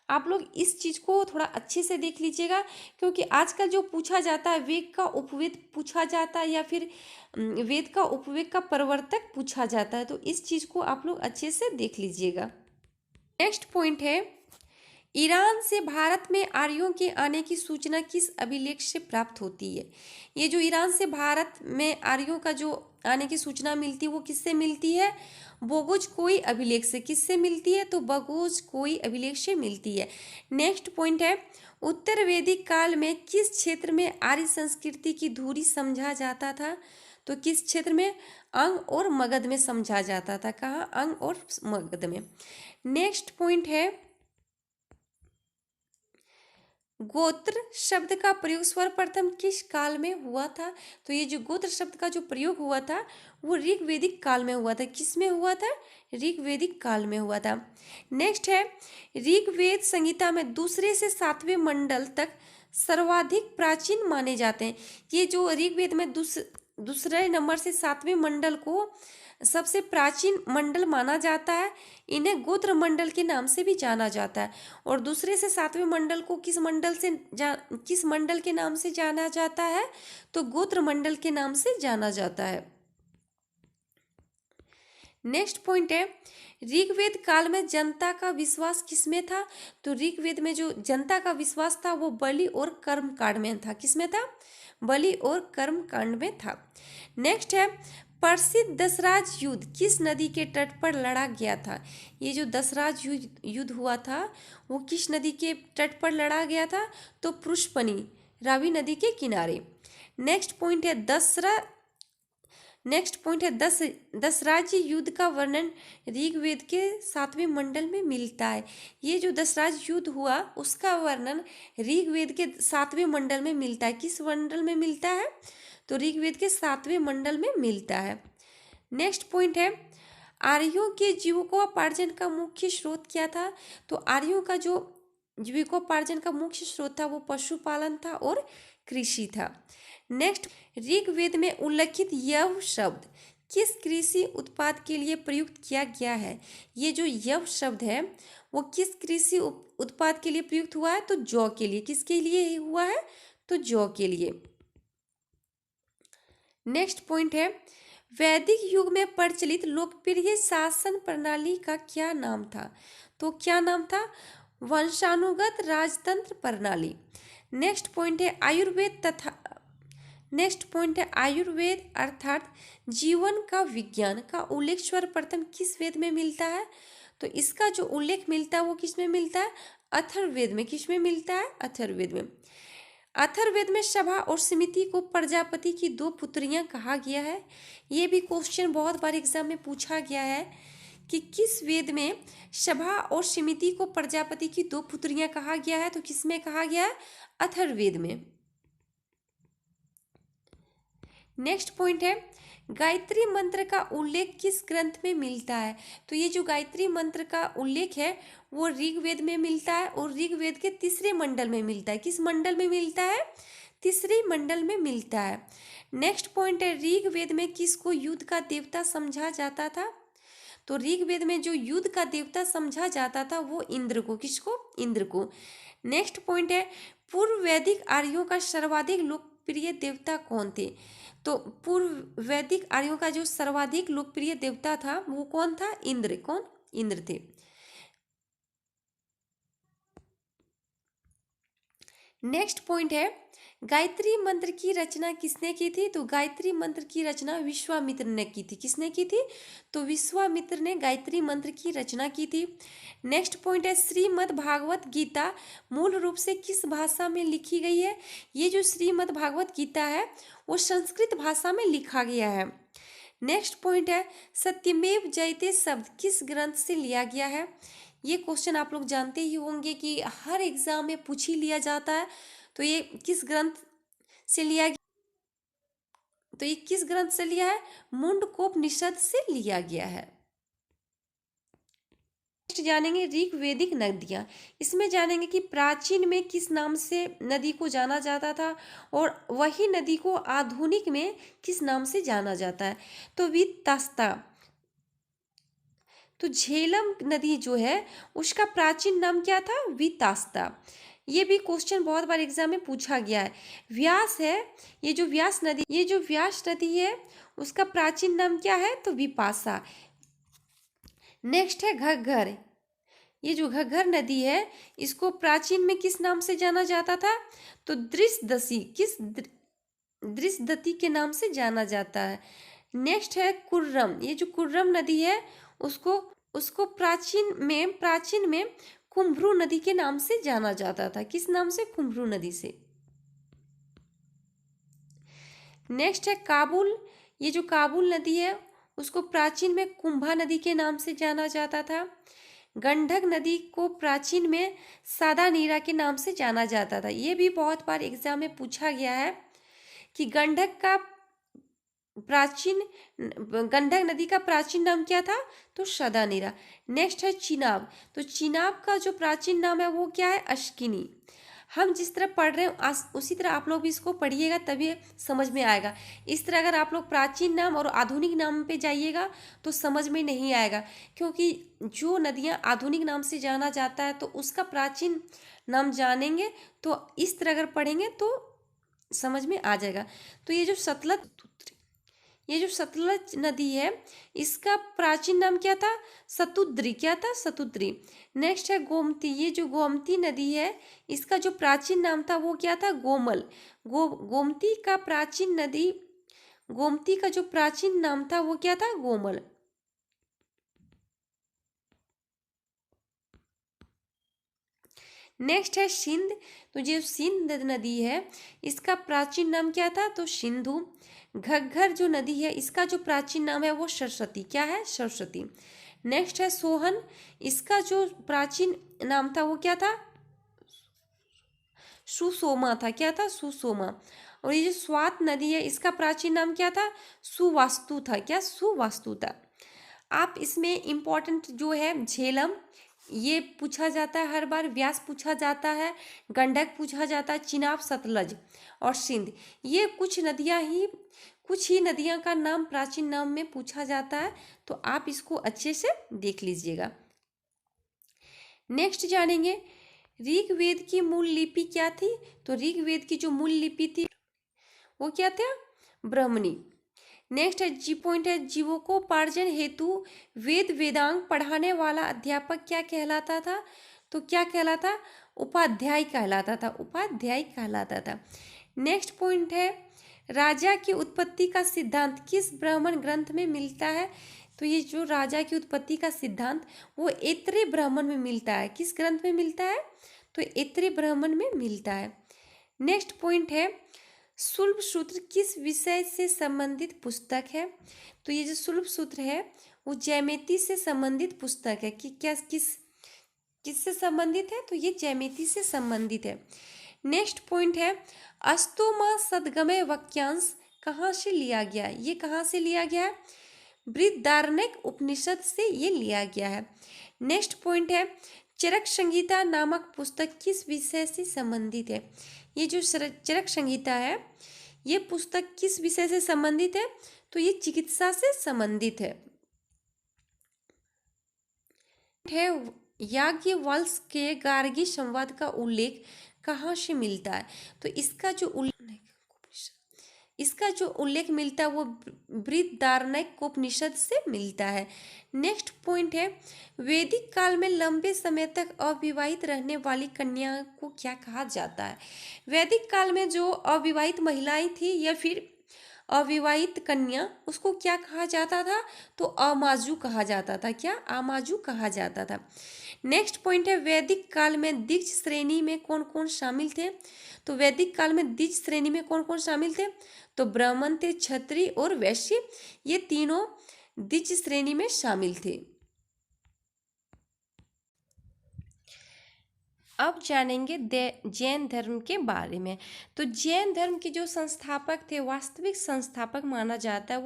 आप लोग इस चीज को थोड़ा अच्छे से देख लीजिएगा, क्योंकि आजकल जो पूछा जाता है वेद का उपवेद पूछा जाता है या फिर वेद का उपवेद का प्रवर्तक पूछा जाता है, तो इस चीज को आप लोग अच्छे से देख लीजिएगा। नेक्स्ट पॉइंट है, ईरान से भारत में आर्यों के आने की सूचना किस अभिलेख से प्राप्त होती है। ये जो ईरान से भारत में आर्यों का जो आने की सूचना मिलती है वो किससे मिलती है, बोगोज कोई अभिलेख से। किससे मिलती है, तो बोगोज कोई अभिलेख से मिलती है। नेक्स्ट पॉइंट है, उत्तर वैदिक काल में किस क्षेत्र में आर्य संस्कृति की धुरी समझा जाता था, तो किस क्षेत्र में, अंग और मगध में समझा जाता था। कहाँ, अंग और मगध में। नेक्स्ट पॉइंट है, गोत्र शब्द का प्रयोग सर्वप्रथम किस काल में हुआ था, तो ये जो गोत्र शब्द का जो प्रयोग हुआ था वो ऋग्वैदिक काल में हुआ था। किस में हुआ था, ऋग्वैदिक काल में हुआ था। नेक्स्ट है, ऋग्वेद संहिता में दूसरे से 7वें मंडल तक सर्वाधिक प्राचीन माने जाते हैं। ये जो ऋग्वेद में दूसरे नंबर से 7वें मंडल को सबसे प्राचीन मंडल माना जाता है। इन्हें गोत्र मंडल के नाम से भी जाना जाता है। और दूसरे से 7वें मंडल को किस मंडल के नाम से जाना जाता है, तो गोत्र मंडल के नाम से जाना जाता है। नेक्स्ट पॉइंट है, ऋग्वेद काल में जनता का विश्वास किसमें था, तो ऋग्वेद में जो जनता का विश्वास था वो बलि और कर्म कांड में था। किसमें था, बलि और कर्म कांड में था। नेक्स्ट है, प्रसिद्ध दशराज युद्ध किस नदी के तट पर लड़ा गया था। ये जो दशराज युद्ध हुआ था वो किस नदी के तट पर लड़ा गया था, तो पुष्पनी, रावी नदी के किनारे। नेक्स्ट पॉइंट है, दशराज्य युद्ध का वर्णन ऋग्वेद के 7वें मंडल में मिलता है। ये जो दशराज युद्ध हुआ उसका वर्णन ऋग्वेद के 7वें मंडल में मिलता है। किस मंडल में मिलता है, तो ऋग्वेद के 7वें मंडल में मिलता है। नेक्स्ट पॉइंट है, आर्यों के जीविकोपार्जन का मुख्य स्रोत क्या था, तो आर्यों का जो जीविकोपार्जन का मुख्य स्रोत था वो पशुपालन था और कृषि था। नेक्स्ट, ऋग्वेद में उल्लिखित यव शब्द किस कृषि उत्पाद के लिए प्रयुक्त किया गया है? ये जो यव शब्द है वो किस कृषि उत्पाद के लिए प्रयुक्त हुआ है? तो जौ के लिए। किसके लिए हुआ है? तो जौ के लिए। नेक्स्ट पॉइंट है, वैदिक युग में प्रचलित लोकप्रिय शासन प्रणाली का क्या नाम था? तो क्या नाम था? वंशानुगत राजतंत्र प्रणाली। नेक्स्ट पॉइंट है आयुर्वेद अर्थात जीवन का विज्ञान का उल्लेख सर्वप्रथम किस वेद में मिलता है? तो इसका जो उल्लेख मिलता है वो किस में मिलता है? अथर्ववेद में। किस में मिलता है? अथर्ववेद में। अथर्ववेद में सभा और समिति को प्रजापति की दो पुत्रियां कहा गया है। ये भी क्वेश्चन बहुत बार एग्जाम में पूछा गया है कि किस वेद में सभा और समिति को प्रजापति की दो पुत्रियां कहा गया है? तो किस में कहा गया है? अथर्ववेद में। नेक्स्ट पॉइंट है, गायत्री मंत्र का उल्लेख किस ग्रंथ में मिलता है? तो ये जो गायत्री मंत्र का उल्लेख है वो ऋग्वेद में मिलता है और ऋग्वेद के तीसरे मंडल में मिलता है। किस मंडल में मिलता है? तीसरे मंडल में मिलता है। नेक्स्ट पॉइंट है, ऋग्वेद में किसको युद्ध का देवता समझा जाता था? तो ऋग्वेद में जो युद्ध का देवता समझा जाता था वो इंद्र को। किसको? इंद्र को। नेक्स्ट पॉइंट है, पूर्व वैदिक आर्यों का सर्वाधिक लोकप्रिय देवता कौन थे? तो पूर्व वैदिक आर्यों का जो सर्वाधिक लोकप्रिय देवता था वो कौन था? इंद्र। कौन? इंद्र थे। नेक्स्ट पॉइंट है, गायत्री मंत्र की रचना किसने की थी? तो गायत्री मंत्र की रचना विश्वामित्र ने की थी। किसने की थी? तो विश्वामित्र ने गायत्री मंत्र की रचना की थी। नेक्स्ट पॉइंट है, श्रीमद् भागवत गीता मूल रूप से किस भाषा में लिखी गई है? ये जो श्रीमद् भागवत गीता है वो संस्कृत भाषा में लिखा गया है। नेक्स्ट पॉइंट है, सत्यमेव जयते शब्द किस ग्रंथ से लिया गया है? ये क्वेश्चन आप लोग जानते ही होंगे कि हर एग्जाम में पूछ ही लिया जाता है। तो ये किस ग्रंथ से लिया गया? तो ये किस ग्रंथ से लिया है? मुंडकोपनिषद से लिया गया है। नेक्स्ट जानेंगे ऋग्वेदिक नदियां। इसमें जानेंगे कि प्राचीन में किस नाम से नदी को जाना जाता था और वही नदी को आधुनिक में किस नाम से जाना जाता है? तो वितस्ता। तो झेलम नदी जो है उसका प्राचीन नाम क्या था? वितास्ता। ये भी क्वेश्चन बहुत बार एग्जाम में पूछा गया है। व्यास है, ये जो व्यास नदी है उसका प्राचीन नाम क्या है? तो विपाशा। नेक्स्ट है घग्गर। ये जो घग्गर नदी है इसको प्राचीन में किस नाम से जाना जाता था? तो दृशदसी। किस? दृशदती के नाम से जाना जाता है। नेक्स्ट है कुर्रम। ये जो कुर्रम नदी है उसको प्राचीन में कुंभरू नदी के नाम से जाना जाता था। किस नाम से? कुंभरू नदी से। नेक्स्ट है काबुल। ये जो काबुल नदी है उसको प्राचीन में कुंभा नदी के नाम से जाना जाता था। गंडक नदी को प्राचीन में सादा नीरा के नाम से जाना जाता था। ये भी बहुत बार एग्जाम में पूछा गया है कि गंडक नदी का प्राचीन नाम क्या था? तो सदा नीरा। नेक्स्ट है चिनाब। तो चिनाब का जो प्राचीन नाम है वो क्या है? अश्किनी। हम जिस तरह पढ़ रहे हैं उसी तरह आप लोग भी इसको पढ़िएगा तभी समझ में आएगा। इस तरह अगर आप लोग प्राचीन नाम और आधुनिक नाम पे जाइएगा तो समझ में नहीं आएगा, क्योंकि जो नदियां आधुनिक नाम से जाना जाता है तो उसका प्राचीन नाम जानेंगे तो इस तरह अगर पढ़ेंगे तो समझ में आ जाएगा। तो ये जो सतलज नदी है इसका प्राचीन नाम क्या था? सतुद्री। क्या था? सतुद्री। नेक्स्ट है गोमती। ये जो गोमती नदी है इसका जो प्राचीन नाम था वो क्या था? गोमल। गोमती का जो प्राचीन नाम था वो क्या था? गोमल। नेक्स्ट है सिंध। तो जो सिंध नदी है इसका प्राचीन नाम क्या था? तो सिंधु। घग्गर जो नदी है इसका जो प्राचीन नाम है वो सरस्वती। क्या है? सरस्वती। नेक्स्ट है सोहन। इसका जो प्राचीन नाम था वो क्या था? सुसोमा था। क्या था? सुसोमा। और ये जो स्वात नदी है इसका प्राचीन नाम क्या था? सुवास्तु था। क्या? सुवास्तु था। आप इसमें इंपॉर्टेंट जो है झेलम, ये पूछा जाता है हर बार। व्यास पूछा जाता है, गंडक पूछा जाता है, चिनाब, सतलज और सिंध। ये कुछ ही नदियां का नाम प्राचीन नाम में पूछा जाता है, तो आप इसको अच्छे से देख लीजिएगा। नेक्स्ट जानेंगे ऋग्वेद की मूल लिपि क्या थी। तो ऋग्वेद की जो मूल लिपि थी वो क्या था, ब्राह्मणी। नेक्स्ट है जी पॉइंट है, जीविकोपार्जन हेतु वेद वेदांग पढ़ाने वाला अध्यापक क्या कहलाता था। तो क्या कहलाता, उपाध्याय कहलाता था, उपाध्याय कहलाता था। नेक्स्ट पॉइंट है, राजा की उत्पत्ति का सिद्धांत किस ब्राह्मण ग्रंथ में मिलता है। तो ये जो राजा की उत्पत्ति का सिद्धांत वो ऐत्रेय ब्राह्मण में मिलता है। किस ग्रंथ में मिलता है, तो ऐत्रेय ब्राह्मण में मिलता है। नेक्स्ट पॉइंट है, शुल्ब सूत्र किस विषय से संबंधित पुस्तक है। तो ये जो शुल्ब सूत्र है वो ज्यामिति से संबंधित पुस्तक है। कि क्या किससे संबंधित है, तो ये ज्यामिति से संबंधित है। नेक्स्ट पॉइंट है, अस्तु मां सद्गमय वाक्यांश कहाँ से लिया गया। ये कहाँ से लिया गया है, बृहदारण्यक उपनिषद से ये लिया गया है। नेक्स्ट पॉइंट है, चरक संहिता नामक पुस्तक किस विषय से संबंधित है। ये जो चरक संहिता है ये पुस्तक किस विषय से संबंधित है, तो ये चिकित्सा से संबंधित है। याज्ञवल्क्य के गार्गी संवाद का उल्लेख कहाँ से मिलता है। तो इसका जो उल्लेख मिलता है वो बृहदारण्यक उपनिषद से मिलता है। नेक्स्ट पॉइंट है, वैदिक काल में लंबे समय तक अविवाहित रहने वाली कन्या को क्या कहा जाता है। वैदिक काल में जो अविवाहित महिलाएं थी या फिर अविवाहित कन्या, उसको क्या कहा जाता था, तो अमाजु कहा जाता था। क्या, अमाजु कहा जाता था। नेक्स्ट पॉइंट है, वैदिक काल में द्विज श्रेणी में कौन कौन शामिल थे। तो वैदिक काल में द्विज श्रेणी में कौन कौन शामिल थे, तो ब्राह्मण थे, क्षत्रिय और वैश्य, ये तीनों द्विज श्रेणी में शामिल थे। अब जानेंगे जैन धर्म के बारे में। तो जैन धर्म के जो संस्थापक थे, वास्तविक संस्थापक माना जाता है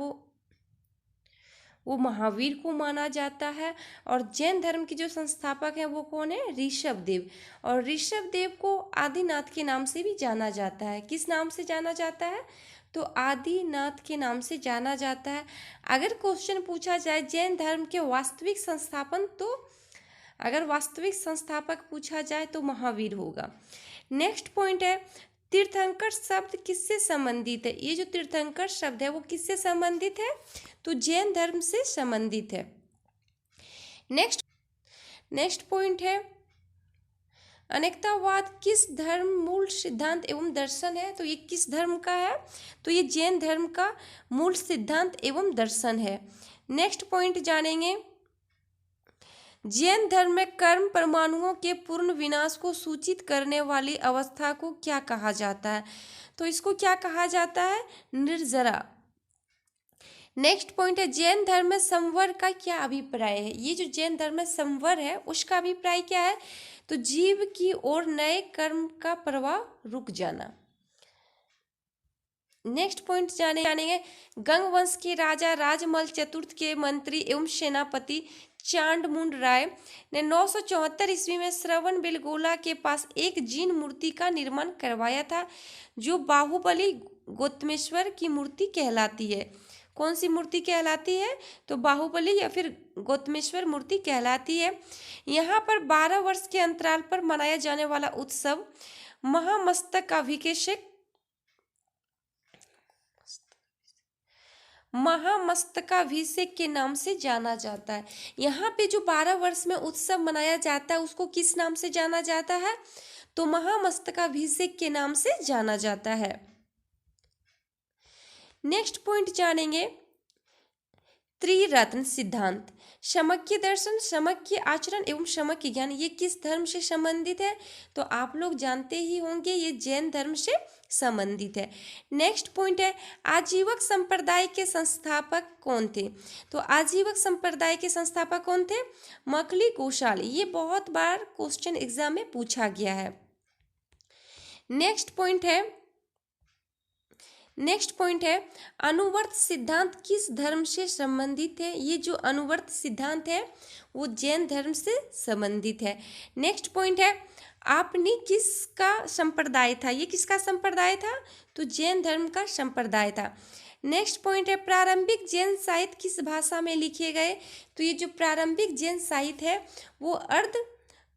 वो महावीर को माना जाता है। और जैन धर्म के जो संस्थापक हैं वो कौन है, ऋषभदेव। और ऋषभदेव को आदिनाथ के नाम से भी जाना जाता है। किस नाम से जाना जाता है, तो आदिनाथ के नाम से जाना जाता है। अगर क्वेश्चन पूछा जाए जैन धर्म के वास्तविक संस्थापन, तो अगर वास्तविक संस्थापक पूछा जाए तो महावीर होगा। नेक्स्ट पॉइंट है, तीर्थंकर शब्द किससे संबंधित है। ये जो तीर्थंकर शब्द है वो किससे संबंधित है, तो जैन धर्म से संबंधित है। नेक्स्ट पॉइंट है, अनेकतावाद किस धर्म मूल सिद्धांत एवं दर्शन है। तो ये किस धर्म का है, तो ये जैन धर्म का मूल सिद्धांत एवं दर्शन है। नेक्स्ट पॉइंट जानेंगे, जैन धर्म में कर्म परमाणुओं के पूर्ण विनाश को सूचित करने वाली अवस्था को क्या कहा जाता है। तो इसको क्या कहा जाता है, निर्जरा। नेक्स्ट पॉइंट है, जैन धर्म में संवर का क्या अभिप्राय है। ये जो जैन धर्म में संवर है उसका अभिप्राय क्या है, तो जीव की ओर नए कर्म का प्रवाह रुक जाना। नेक्स्ट पॉइंट जानेंगे, गंग वंश के राजा राजमल चतुर्थ के मंत्री एवं सेनापति चांडमुंड राय ने 974 ईस्वी में श्रवण बेलगोला के पास एक जीन मूर्ति का निर्माण करवाया था, जो बाहुबली गौतमेश्वर की मूर्ति कहलाती है। कौन सी मूर्ति कहलाती है, तो बाहुबली या फिर गौतमेश्वर मूर्ति कहलाती है। यहाँ पर 12 वर्ष के अंतराल पर मनाया जाने वाला उत्सव महामस्तकाभिषेक के नाम से जाना जाता है। यहाँ पे जो 12 वर्ष में उत्सव मनाया जाता है उसको किस नाम से जाना जाता है, तो महामस्तकाभिषेक के नाम से जाना जाता है। नेक्स्ट पॉइंट जानेंगे, त्रिरत्न सिद्धांत, समक्य दर्शन, समक्य आचरण एवं समक्य ज्ञान, ये किस धर्म से संबंधित है, तो आप लोग जानते ही होंगे ये जैन धर्म से संबंधित है। नेक्स्ट पॉइंट है, आजीवक संप्रदाय के संस्थापक कौन थे। तो आजीवक संप्रदाय के संस्थापक कौन थे, मखली गोशाली। ये बहुत बार क्वेश्चन एग्जाम में पूछा गया है। नेक्स्ट पॉइंट है, नेक्स्ट पॉइंट है अनुवर्त सिद्धांत किस धर्म से संबंधित है। ये जो अनुवर्त सिद्धांत है वो जैन धर्म से संबंधित है। नेक्स्ट पॉइंट है आपने किसका संप्रदाय था। ये किसका संप्रदाय था, तो जैन धर्म का संप्रदाय था। नेक्स्ट पॉइंट है प्रारंभिक जैन साहित्य किस भाषा में लिखे गए। तो ये जो प्रारंभिक जैन साहित्य है वो अर्ध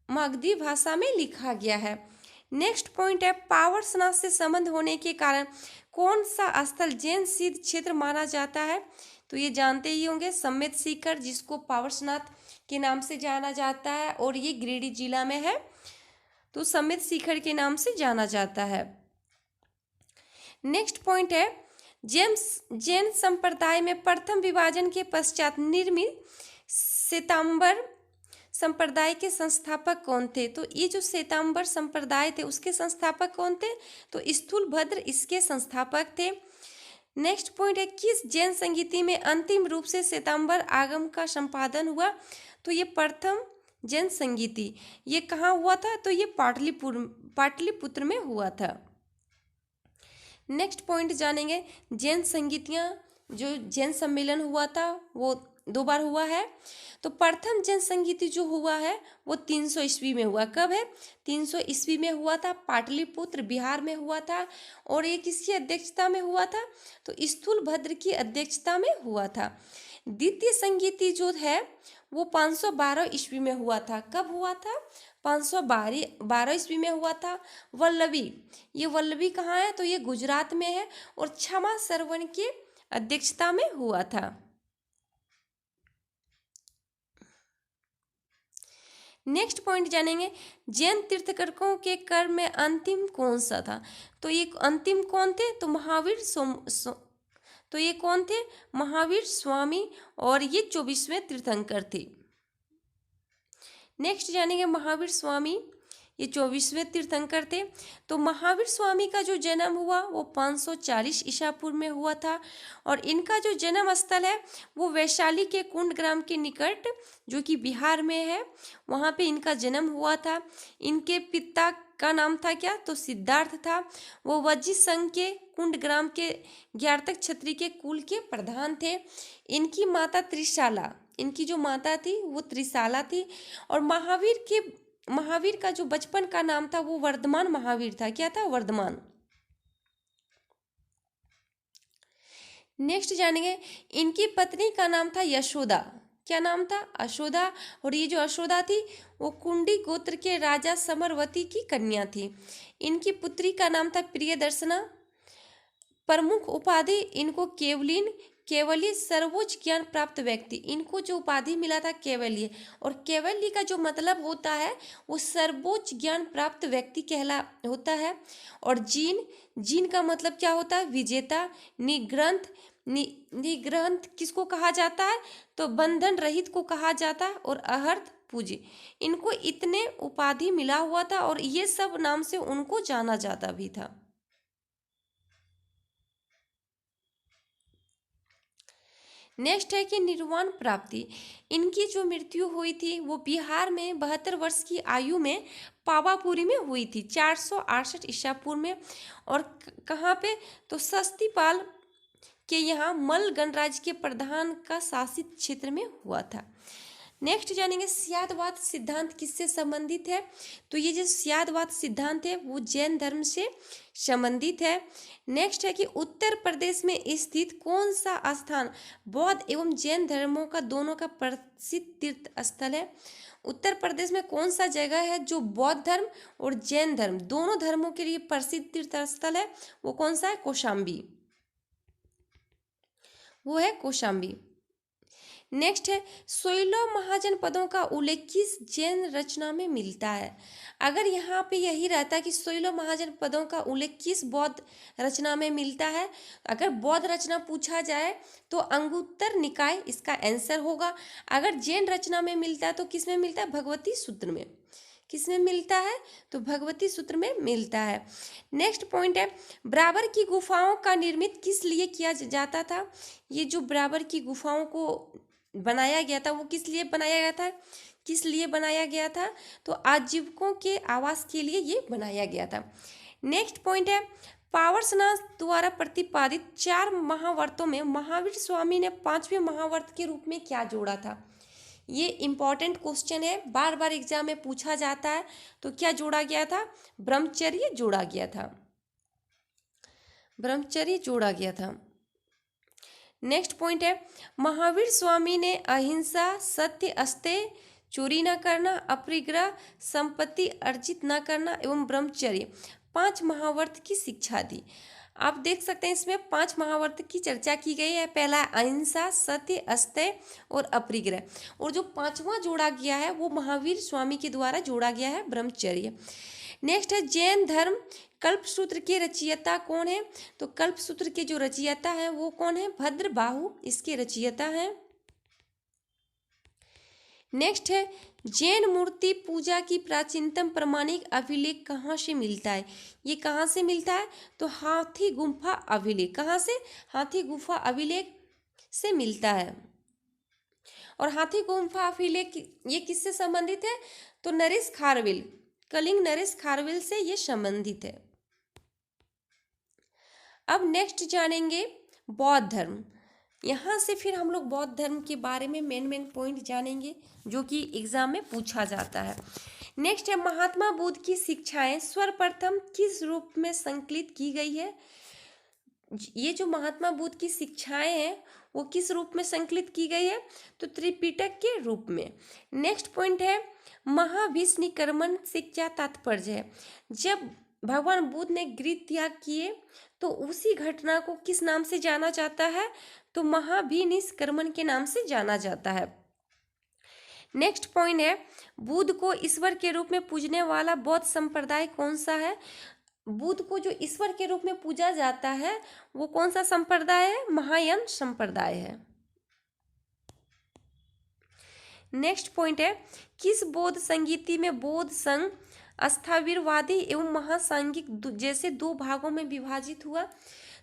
मागधी भाषा में लिखा गया है। नेक्स्ट पॉइंट है पावरसनाथ से संबंध होने के कारण कौन सा स्थल जैन सिद्ध क्षेत्र माना जाता है। तो ये जानते ही होंगे सम्मेत शिखर, जिसको पावरसनाथ के नाम से जाना जाता है और ये गिरिडीह जिला में है, तो सम्मेत शिखर के नाम से जाना जाता है। नेक्स्ट पॉइंट है जैन संप्रदाय में प्रथम विभाजन के पश्चात निर्मित श्वेतांबर संप्रदाय के संस्थापक कौन थे। तो ये जो श्वेतांबर संप्रदाय थे उसके संस्थापक कौन थे, तो स्थूलभद्र इसके संस्थापक थे। नेक्स्ट पॉइंट है किस जैन संगीति में अंतिम रूप से श्वेतांबर आगम का संपादन हुआ। तो ये प्रथम जैन संगीति ये कहाँ हुआ था, तो ये पाटलिपुत्र में हुआ था। नेक्स्ट पॉइंट जानेंगे जैन संगीतियाँ जो जैन सम्मेलन हुआ था वो 2 बार हुआ है। तो प्रथम जैन संगीति जो हुआ है वो 300 ईस्वी में हुआ। कब है, 300 ईस्वी में हुआ था, पाटलिपुत्र बिहार में हुआ था। और ये किसकी अध्यक्षता में हुआ था, तो स्थूलभद्र की अध्यक्षता में हुआ था। द्वितीय संगीति जो है वो 512 ईस्वी में हुआ था। कब हुआ था, 512 ईस्वी में हुआ था। वल्लभी, ये वल्लभी कहाँ है, तो ये गुजरात में है और क्षमा श्रवण की अध्यक्षता में हुआ था। नेक्स्ट पॉइंट जानेंगे जैन तीर्थंकरों के कर में अंतिम कौन सा था। तो ये अंतिम कौन थे, तो तो ये कौन थे, महावीर स्वामी, और ये 24वें तीर्थंकर थे। नेक्स्ट जानेंगे महावीर स्वामी, ये 24वें तीर्थंकर थे। तो महावीर स्वामी का जो जन्म हुआ वो 540 ईसा पूर्व में हुआ था और इनका जो जन्म स्थल है वो वैशाली के कुंड ग्राम के निकट जो कि बिहार में है, वहाँ पे इनका जन्म हुआ था। इनके पिता का नाम था क्या, तो सिद्धार्थ था। वो वज्जी संघ के कुंड ग्राम के ज्ञातक क्षत्रिय के कुल के प्रधान थे। इनकी माता त्रिशाला, इनकी जो माता थी वो त्रिशाला थी। और महावीर का जो बचपन का नाम था वो वर्धमान महावीर था। क्या था, वर्धमान। नेक्स्ट जानेंगे इनकी पत्नी का नाम था यशोदा। क्या नाम था, अशोदा। और ये जो अशोदा थी वो कुंडी गोत्र के राजा समरवती की कन्या थी। इनकी पुत्री का नाम था प्रियदर्शना। प्रमुख उपाधि इनको केवलीय सर्वोच्च ज्ञान प्राप्त व्यक्ति, इनको जो उपाधि मिला था केवलीय, और केवलीय का जो मतलब होता है वो सर्वोच्च ज्ञान प्राप्त व्यक्ति होता है। और जीन का मतलब क्या होता है, विजेता। निग्रंथ किसको कहा जाता है, तो बंधन रहित को कहा जाता है। और अहर्थ पूजी, इनको इतने उपाधि मिला हुआ था और ये सब नाम से उनको जाना जाता भी था। नेक्स्ट है कि निर्वाण प्राप्ति, इनकी जो मृत्यु हुई थी वो बिहार में 72 वर्ष की आयु में पावापुरी में हुई थी 468 ईसा पूर्व में। और कहाँ पे, तो सस्तीपाल के यहाँ मल्ल गणराज्य के प्रधान का शासित क्षेत्र में हुआ था। नेक्स्ट जानेंगे स्यादवाद सिद्धांत किससे संबंधित है। तो ये जो स्यादवाद सिद्धांत है वो जैन धर्म से संबंधित है। नेक्स्ट है कि उत्तर प्रदेश में स्थित कौन सा स्थान बौद्ध एवं जैन धर्मों का दोनों का प्रसिद्ध तीर्थ स्थल है। उत्तर प्रदेश में कौन सा जगह है जो बौद्ध धर्म और जैन धर्म दोनों धर्मों के लिए प्रसिद्ध तीर्थ स्थल है, वो कौन सा है, कौशाम्बी, वो है कौशाम्बी। नेक्स्ट है 16 महाजनपदों का उल्लेख किस जैन रचना में मिलता है। अगर यहाँ पे यही रहता कि 16 महाजनपदों का उल्लेख किस बौद्ध रचना में मिलता है, अगर बौद्ध रचना पूछा जाए तो अंगुत्तर निकाय इसका आंसर होगा। अगर जैन रचना में मिलता है तो किस में मिलता है, भगवती सूत्र में। किस में मिलता है, तो भगवती सूत्र में मिलता है। नेक्स्ट पॉइंट है बराबर की गुफाओं का निर्मित किस लिए किया जाता था। ये जो बराबर की गुफाओं को बनाया गया था वो किस लिए बनाया गया था, तो आजीविकों के आवास के लिए ये बनाया गया था। नेक्स्ट पॉइंट है, पावरसनाथ द्वारा प्रतिपादित 4 महावर्तों में महावीर स्वामी ने 5वें महावर्त के रूप में क्या जोड़ा था? ये इंपॉर्टेंट क्वेश्चन है, बार बार एग्जाम में पूछा जाता है। तो क्या जोड़ा गया था? ब्रह्मचर्य जोड़ा गया था, ब्रह्मचर्य जोड़ा गया था। नेक्स्ट पॉइंट है, महावीर स्वामी ने अहिंसा, सत्य, अस्तेय, चोरी न करना, अपरिग्रह, संपत्ति अर्जित न करना एवं ब्रह्मचर्य 5 महावर्त की शिक्षा दी। आप देख सकते हैं इसमें 5 महावर्त की चर्चा की गई है। पहला अहिंसा, सत्य, अस्तेय और अपरिग्रह, और जो 5वां जोड़ा गया है वो महावीर स्वामी के द्वारा जोड़ा गया है, ब्रह्मचर्य। नेक्स्ट है, जैन धर्म कल्पसूत्र के रचयिता कौन है? तो कल्पसूत्र के जो रचयिता है वो कौन है? भद्रबाहु इसके रचयिता हैं। नेक्स्ट है, जैन मूर्ति पूजा की प्राचीनतम प्रमाणिक अभिलेख कहाँ से मिलता है? ये कहाँ से मिलता है? तो हाथी गुम्फा अभिलेख। कहाँ से? हाथी गुफा अभिलेख से मिलता है। और हाथी गुम्फा अभिलेख ये किससे संबंधित है? तो नरेश खारवेल, कलिंग नरेश खारवेल से ये संबंधित है। अब नेक्स्ट जानेंगे बौद्ध धर्म। यहाँ से फिर हम लोग बौद्ध धर्म के बारे में मेन पॉइंट जानेंगे जो कि एग्जाम में पूछा जाता है। नेक्स्ट है, महात्मा बुद्ध की शिक्षाएं सर्वप्रथम किस रूप में संकलित की गई है? ये जो महात्मा बुद्ध की शिक्षाएं हैं वो किस रूप में संकलित की गई है? तो त्रिपिटक के रूप में। नेक्स्ट पॉइंट है, महाभिष्णिकर्मण से क्या तात्पर्य है? जब भगवान बुद्ध ने गृह त्याग किए तो उसी घटना को किस नाम से जाना जाता है? तो महाभिनिष्क्रमण के नाम से जाना जाता है। नेक्स्ट पॉइंट है, बुद्ध को ईश्वर के रूप में पूजने वाला बौद्ध संप्रदाय कौन सा है? बुद्ध को जो ईश्वर के रूप में पूजा जाता है वो कौन सा संप्रदाय है? महायान संप्रदाय है। नेक्स्ट पॉइंट है, किस बौद्ध संगीति में बौद्ध संघ अस्थाविरवादी एवं महासांगिक जैसे 2 भागों में विभाजित हुआ?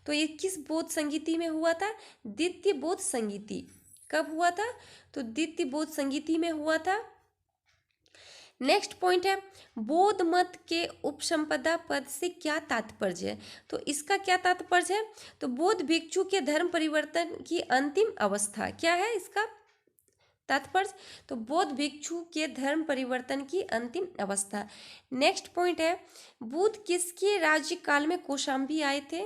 तो ये किस बौद्ध संगीति में हुआ था? द्वितीय बौद्ध संगीति। कब हुआ था? तो द्वितीय बौद्ध संगीति में हुआ था। नेक्स्ट पॉइंट है, बौद्ध मत के उपसंपदा पद से क्या तात्पर्य है? तो इसका क्या तात्पर्य है? तो बौद्ध भिक्षु के धर्म परिवर्तन की अंतिम अवस्था। क्या है इसका तात्पर्य? तो बौद्ध भिक्षु के धर्म परिवर्तन की अंतिम अवस्था। नेक्स्ट पॉइंट है, बुद्ध किसके राज्य काल में कौशाम्बी आए थे?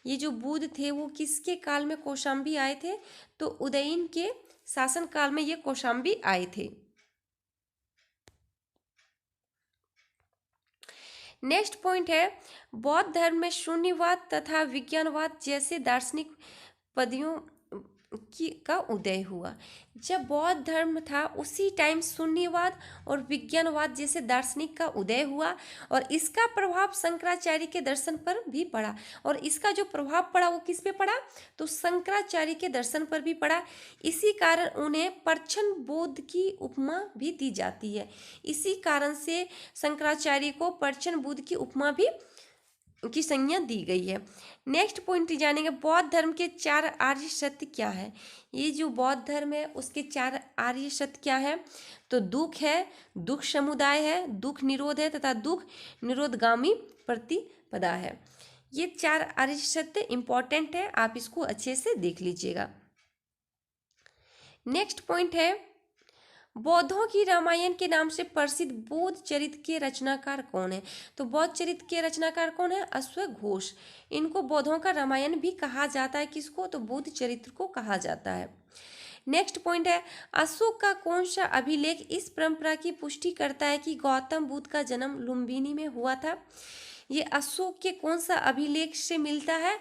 ये जो बुद्ध थे वो किसके काल में कौशाम्बी आए थे? तो उदयन के शासन काल में ये कौशाम्बी आए थे। नेक्स्ट पॉइंट है, बौद्ध धर्म में शून्यवाद तथा विज्ञानवाद जैसे दार्शनिक पदियों का उदय हुआ। जब बौद्ध धर्म था उसी टाइम शून्यवाद और विज्ञानवाद जैसे दार्शनिक का उदय हुआ, और इसका प्रभाव शंकराचार्य के दर्शन पर भी पड़ा। और इसका जो प्रभाव पड़ा वो किस पे पड़ा? तो शंकराचार्य के दर्शन पर भी पड़ा। इसी कारण उन्हें प्रच्छन्न बौद्ध की उपमा भी दी जाती है। इसी कारण से शंकराचार्य को प्रच्छन्न बुद्ध की उपमा भी की संज्ञा दी गई है। नेक्स्ट पॉइंट जानेंगे, बौद्ध धर्म के 4 आर्य सत्य क्या है? ये जो बौद्ध धर्म है उसके 4 आर्य सत्य क्या है? तो दुख है, दुख समुदाय है, दुख निरोध है तथा दुख निरोधगामी प्रतिपदा है। ये 4 आर्य सत्य इंपॉर्टेंट है, आप इसको अच्छे से देख लीजिएगा। नेक्स्ट पॉइंट है, बौद्धों की रामायण के नाम से प्रसिद्ध बौद्ध चरित्र के रचनाकार कौन है? तो बौद्ध चरित्र के रचनाकार कौन है? अश्वघोष। इनको बौद्धों का रामायण भी कहा जाता है। किसको? तो बौद्ध चरित्र को कहा जाता है। नेक्स्ट पॉइंट है, अशोक का कौन सा अभिलेख इस परंपरा की पुष्टि करता है कि गौतम बुद्ध का जन्म लुम्बिनी में हुआ था? ये अशोक के कौन सा अभिलेख से मिलता है?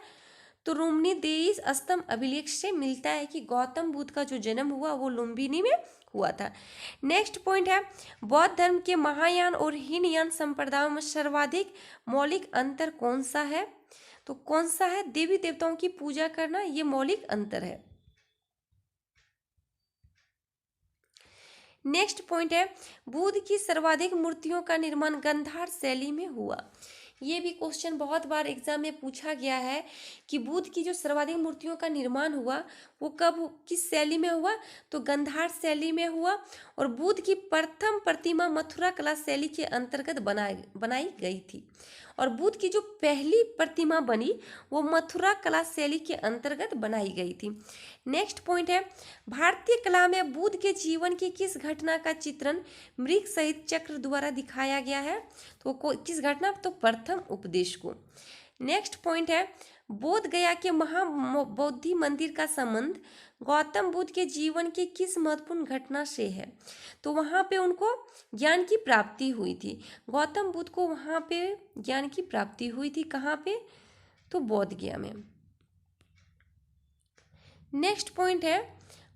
तो रुम्नी देई स्तंभ अभिलेख से मिलता है कि गौतम बुद्ध का जो जन्म हुआ वो लुम्बिनी में हुआ था। नेक्स्ट पॉइंट है, बौद्ध धर्म के महायान और हीनयान संप्रदायों में सर्वाधिक मौलिक अंतर कौन सा है? तो कौन सा है? देवी देवताओं की पूजा करना, ये मौलिक अंतर है। नेक्स्ट पॉइंट है, बुद्ध की सर्वाधिक मूर्तियों का निर्माण गांधार शैली में हुआ। ये भी क्वेश्चन बहुत बार एग्जाम में पूछा गया है कि बुद्ध की जो सर्वाधिक मूर्तियों का निर्माण हुआ वो कब, किस शैली में हुआ? तो गांधार शैली में हुआ। और बुद्ध की प्रथम प्रतिमा मथुरा कला शैली के अंतर्गत बनाई गई थी। और बुद्ध की जो पहली प्रतिमा बनी वो मथुरा कला शैली के अंतर्गत बनाई गई थी। नेक्स्ट पॉइंट है, भारतीय कला में बुद्ध के जीवन की किस घटना का चित्रण मृग सहित चक्र द्वारा दिखाया गया है? तो किस घटना? तो प्रथम उपदेश को। नेक्स्ट पॉइंट है, बोध गया के महाबोधि मंदिर का संबंध गौतम बुद्ध के जीवन की किस महत्वपूर्ण घटना से है? तो वहां पे उनको ज्ञान की प्राप्ति हुई थी। गौतम बुद्ध को वहां पे ज्ञान की प्राप्ति हुई थी। कहाँ पे? तो बोध गया में। नेक्स्ट पॉइंट है,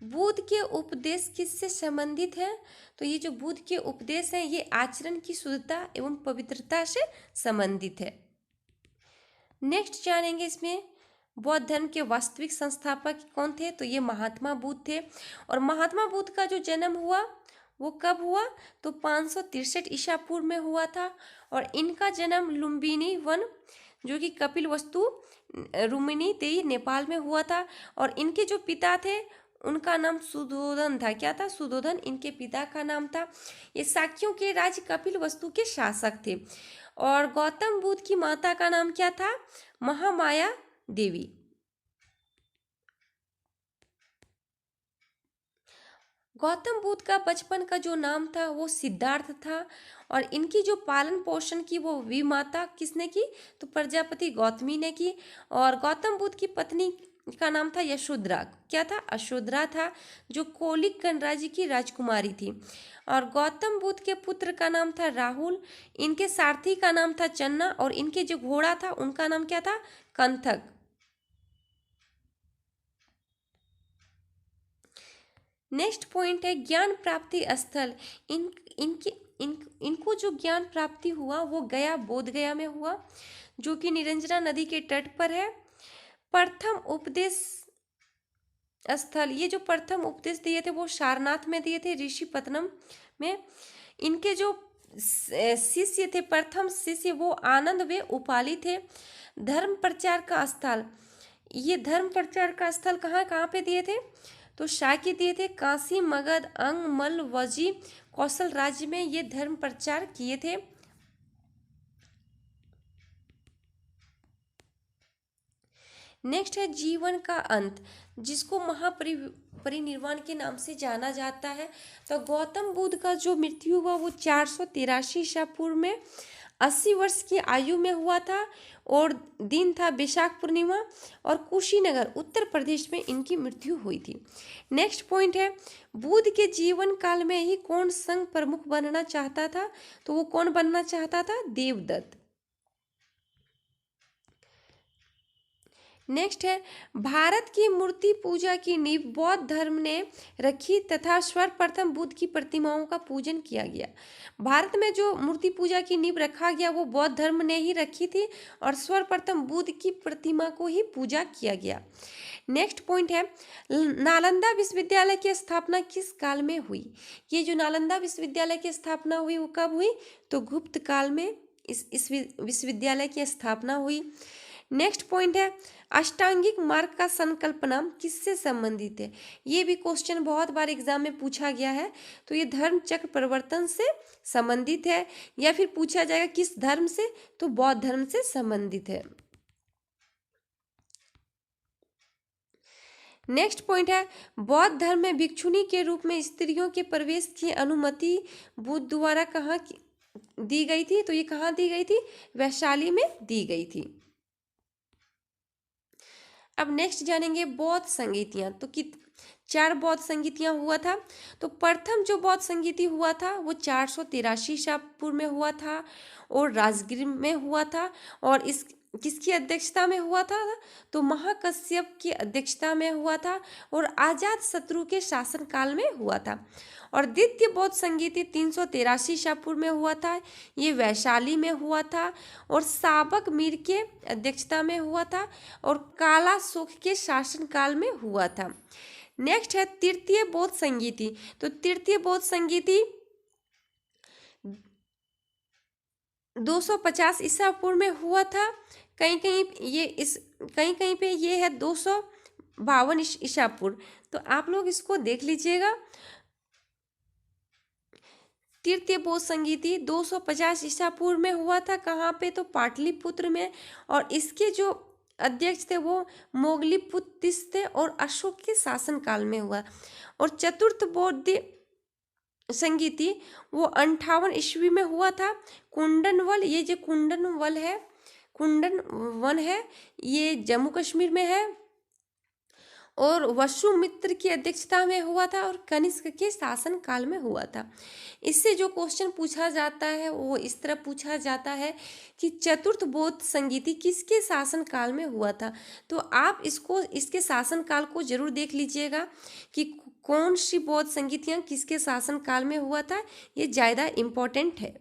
बुद्ध के उपदेश किससे संबंधित है? तो ये जो बुद्ध के उपदेश हैं ये आचरण की शुद्धता एवं पवित्रता से संबंधित है। नेक्स्ट जानेंगे इसमें, बौद्ध धर्म के वास्तविक संस्थापक कौन थे? तो ये महात्मा बुद्ध थे। और महात्मा बुद्ध का जो जन्म हुआ वो कब हुआ? तो 563 ईसा पूर्व में हुआ था। और इनका जन्म लुम्बिनी वन, जो कि कपिलवस्तु रुक्मिणी देवी नेपाल में हुआ था। और इनके जो पिता थे उनका नाम सुधोधन था। क्या था? सुधोधन इनके पिता का नाम था। ये शाक्यों के राज्य कपिलवस्तु के शासक थे। और गौतम बुद्ध की माता का नाम क्या था? महामाया देवी। गौतम बुद्ध का बचपन का जो नाम था वो सिद्धार्थ था। और इनकी जो पालन पोषण की वो विमाता किसने की? तो प्रजापति गौतमी ने की। और गौतम बुद्ध की पत्नी का नाम था यशोधरा। क्या था? अशोधरा था, जो कोलिक गणराज्य की राजकुमारी थी। और गौतम बुद्ध के पुत्र का नाम था राहुल। इनके सारथी का नाम था चन्ना। और इनके जो घोड़ा था उनका नाम क्या था? कंथक। नेक्स्ट पॉइंट है, ज्ञान प्राप्ति स्थल। इनको जो ज्ञान प्राप्ति हुआ वो गया, बोध गया में हुआ, जो कि निरंजना नदी के तट पर है। प्रथम उपदेश स्थल, ये जो प्रथम उपदेश दिए थे वो सारनाथ में दिए थे, ऋषिपत्तनम में। इनके जो शिष्य थे, प्रथम शिष्य, वो आनंद व उपाली थे। धर्म प्रचार का स्थल, ये धर्म प्रचार का स्थल कहाँ कहाँ पे दिए थे? तो शाक्य दिए थे, काशी, मगध, अंग, मल्ल, वजी, कौशल राज्य में ये धर्म प्रचार किए थे। नेक्स्ट है जीवन का अंत, जिसको महापरिनिर्वाण के नाम से जाना जाता है। तो गौतम बुद्ध का जो मृत्यु हुआ वो 483 ईसा पूर्व में 80 वर्ष की आयु में हुआ था। और दिन था वैशाख पूर्णिमा। और कुशीनगर उत्तर प्रदेश में इनकी मृत्यु हुई थी। नेक्स्ट पॉइंट है, बुद्ध के जीवन काल में ही कौन संघ प्रमुख बनना चाहता था? तो वो कौन बनना चाहता था? देवदत्त। नेक्स्ट है, भारत की मूर्ति पूजा की नींव बौद्ध धर्म ने रखी तथा सर्वप्रथम बुद्ध की प्रतिमाओं का पूजन किया गया। भारत में जो मूर्ति पूजा की नींव रखा गया वो बौद्ध धर्म ने ही रखी थी। और सर्वप्रथम बुद्ध की प्रतिमा को ही पूजा किया गया। नेक्स्ट पॉइंट है, नालंदा विश्वविद्यालय की स्थापना किस काल में हुई? ये जो नालंदा विश्वविद्यालय की स्थापना हुई वो कब हुई? तो गुप्त काल में इस विश्वविद्यालय की स्थापना हुई। नेक्स्ट पॉइंट है, अष्टांगिक मार्ग का संकल्पना किससे संबंधित है? ये भी क्वेश्चन बहुत बार एग्जाम में पूछा गया है। तो ये धर्म चक्र परिवर्तन से संबंधित है। या फिर पूछा जाएगा किस धर्म से? तो बौद्ध धर्म से संबंधित है। नेक्स्ट पॉइंट है, बौद्ध धर्म में भिक्षुणी के रूप में स्त्रियों के प्रवेश की अनुमति बुद्ध द्वारा कहाँ दी गई थी? तो ये कहाँ दी गई थी? वैशाली में दी गई थी। अब नेक्स्ट जानेंगे बौद्ध संगीतियाँ। तो 4 बौद्ध संगीतियाँ हुआ था। तो प्रथम जो बौद्ध संगीति हुआ था वो 483 ईसा पूर्व में हुआ था और राजगीर में हुआ था। और इस किसकी अध्यक्षता में हुआ था? तो महाकश्यप की अध्यक्षता में हुआ था। और आजाद शत्रु के शासनकाल में हुआ था। और द्वितीय बौद्ध संगीति 383 ईसा पूर्व में हुआ था, ये वैशाली में हुआ था। और साबक मीर के अध्यक्षता में हुआ था। और काला शोक के शासनकाल में हुआ था। नेक्स्ट है तृतीय बौद्ध संगीति। तो तृतीय बौद्ध संगीति 250 ईसा पूर्व में हुआ था। कहीं कहीं पे ये है 252 ईसा पूर्व। तो आप लोग इसको देख लीजिएगा। तृतीय बौद्ध संगीति 250 ईसा पूर्व में हुआ था। कहाँ पे? तो पाटलिपुत्र में। और इसके जो अध्यक्ष थे वो मोगलीपुत्तिस थे और अशोक के शासनकाल में हुआ। और चतुर्थ बौद्ध संगीति वो 58 ईस्वी में हुआ था। कुंडनवल, ये जो कुंडनवल है, कुंडन वन है, ये जम्मू कश्मीर में है और वसुमित्र की अध्यक्षता में हुआ था और कनिष्क के शासन काल में हुआ था। इससे जो क्वेश्चन पूछा जाता है वो इस तरह पूछा जाता है कि चतुर्थ बौद्ध संगीति किसके शासन काल में हुआ था। तो आप इसको, इसके शासन काल को जरूर देख लीजिएगा कि कौन सी बौद्ध संगीतियाँ किसके शासन काल में हुआ था, ये ज़्यादा इम्पोर्टेंट है।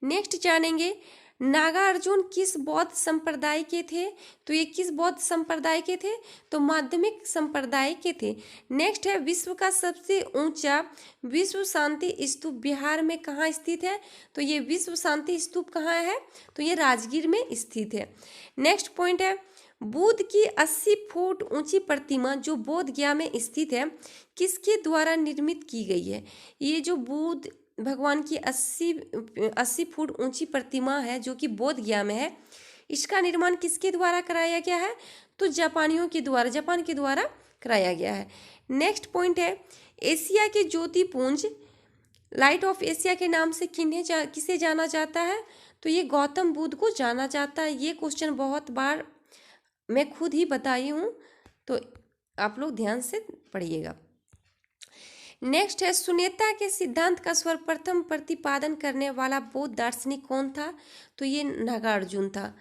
नेक्स्ट जानेंगे नागार्जुन किस बौद्ध संप्रदाय के थे। तो ये किस बौद्ध संप्रदाय के थे? तो माध्यमिक संप्रदाय के थे। नेक्स्ट है विश्व का सबसे ऊंचा विश्व शांति स्तूप बिहार में कहाँ स्थित है। तो ये विश्व शांति स्तूप कहाँ है? तो ये राजगीर में स्थित है। नेक्स्ट पॉइंट है बुद्ध की 80 फुट ऊंची प्रतिमा जो बोध गया में स्थित है किसके द्वारा निर्मित की गई है। ये जो बुद्ध भगवान की 80 फुट ऊंची प्रतिमा है जो कि बोध गया में है, इसका निर्माण किसके द्वारा कराया गया है? तो जापानियों के द्वारा, जापान के द्वारा कराया गया है। नेक्स्ट पॉइंट है एशिया के ज्योतिपुंज लाइट ऑफ एशिया के नाम से किसे जाना जाता है? तो ये गौतम बुद्ध को जाना जाता है। ये क्वेश्चन बहुत बार मैं खुद ही बताई हूँ, तो आप लोग ध्यान से पढ़िएगा। नेक्स्ट है शून्यता के सिद्धांत का सर्वप्रथम प्रतिपादन करने वाला बौद्ध दार्शनिक कौन था? तो ये नागार्जुन था।